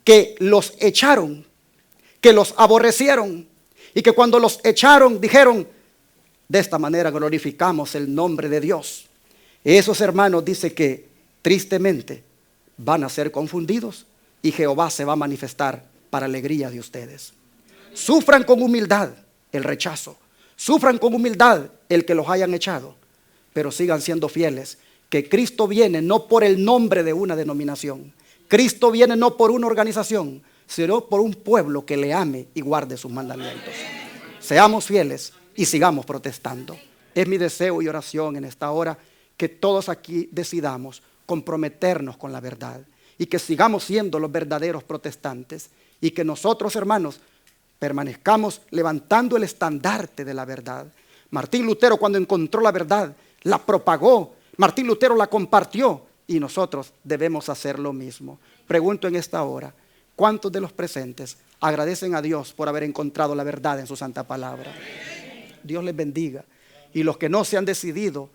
que los echaron, que los aborrecieron y que cuando los echaron dijeron: de esta manera glorificamos el nombre de Dios. Esos hermanos dice que tristemente van a ser confundidos y Jehová se va a manifestar para alegría de ustedes. Sufran con humildad el rechazo, sufran con humildad el que los hayan echado, pero sigan siendo fieles, que Cristo viene no por el nombre de una denominación, Cristo viene no por una organización, sino por un pueblo que le ame y guarde sus mandamientos. Seamos fieles y sigamos protestando. Es mi deseo y oración en esta hora que todos aquí decidamos comprometernos con la verdad y que sigamos siendo los verdaderos protestantes y que nosotros, hermanos, permanezcamos levantando el estandarte de la verdad. Martín Lutero, cuando encontró la verdad, la propagó. Martín Lutero la compartió y nosotros debemos hacer lo mismo. Pregunto en esta hora: ¿cuántos de los presentes agradecen a Dios por haber encontrado la verdad en su santa palabra? Dios les bendiga. Y los que no se han decidido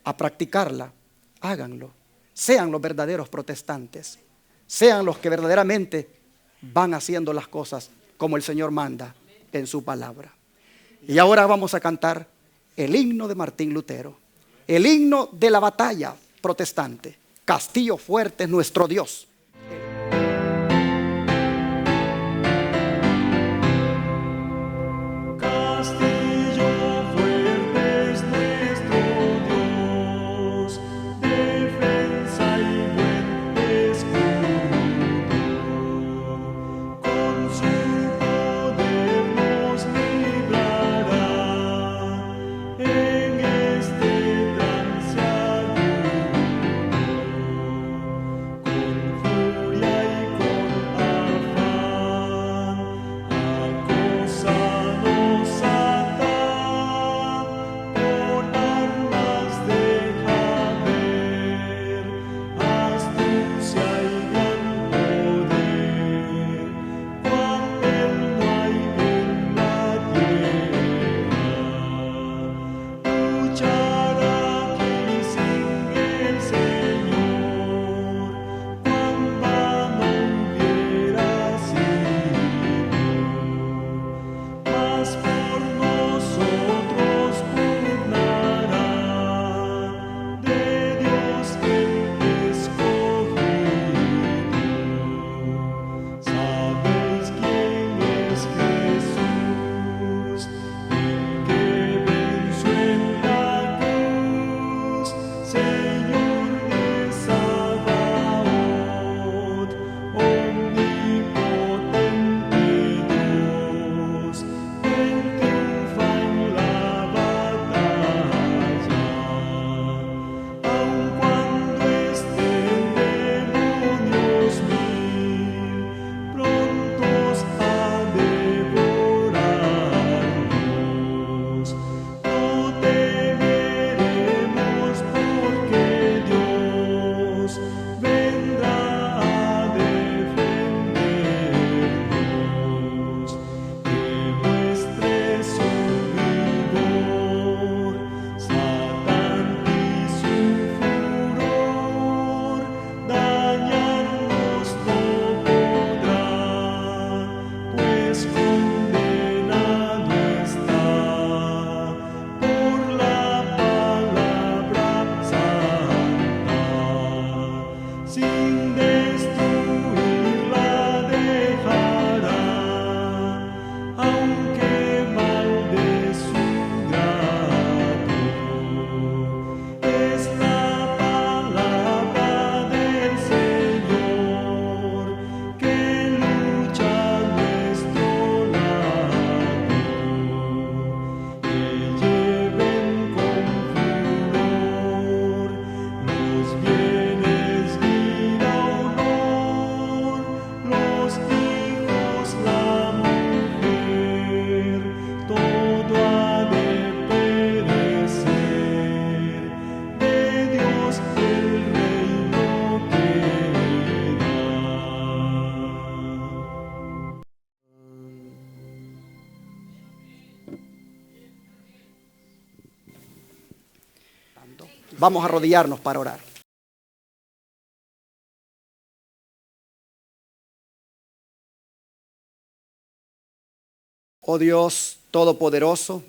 a practicarla, háganlo. Sean los verdaderos protestantes. Sean los que verdaderamente van haciendo las cosas como el Señor manda en su palabra. Y ahora vamos a cantar el himno de Martín Lutero, el himno de la batalla protestante. Castillo fuerte es nuestro Dios. Con Vamos a arrodillarnos para orar. Oh Dios Todopoderoso,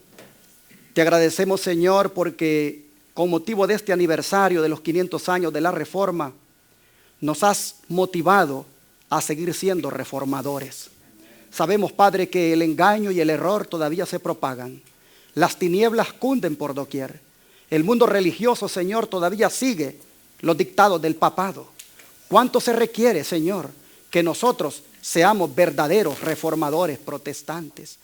te agradecemos, Señor, porque con motivo de este aniversario de los 500 años de la Reforma, nos has motivado a seguir siendo reformadores. Sabemos, Padre, que el engaño y el error todavía se propagan. Las tinieblas cunden por doquier. El mundo religioso, Señor, todavía sigue los dictados del papado. ¿Cuánto se requiere, Señor, que nosotros seamos verdaderos reformadores protestantes?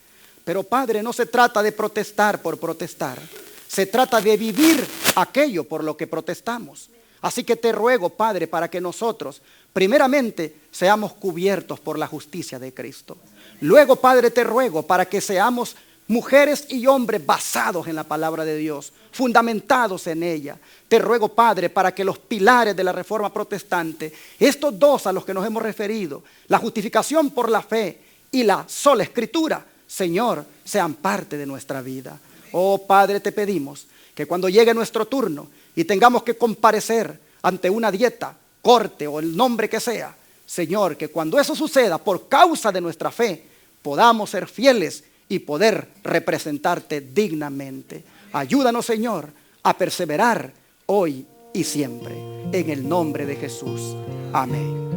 Pero, Padre, no se trata de protestar por protestar. Se trata de vivir aquello por lo que protestamos. Así que te ruego, Padre, para que nosotros, primeramente, seamos cubiertos por la justicia de Cristo. Luego, Padre, te ruego para que seamos mujeres y hombres basados en la palabra de Dios, fundamentados en ella. Te ruego, Padre, para que los pilares de la Reforma Protestante, estos dos a los que nos hemos referido, la justificación por la fe y la sola Escritura, Señor, sean parte de nuestra vida. Oh Padre, te pedimos que cuando llegue nuestro turno y tengamos que comparecer ante una dieta, corte o el nombre que sea, Señor, que cuando eso suceda por causa de nuestra fe, podamos ser fieles y poder representarte dignamente. Ayúdanos, Señor, a perseverar hoy y siempre. En el nombre de Jesús. Amén.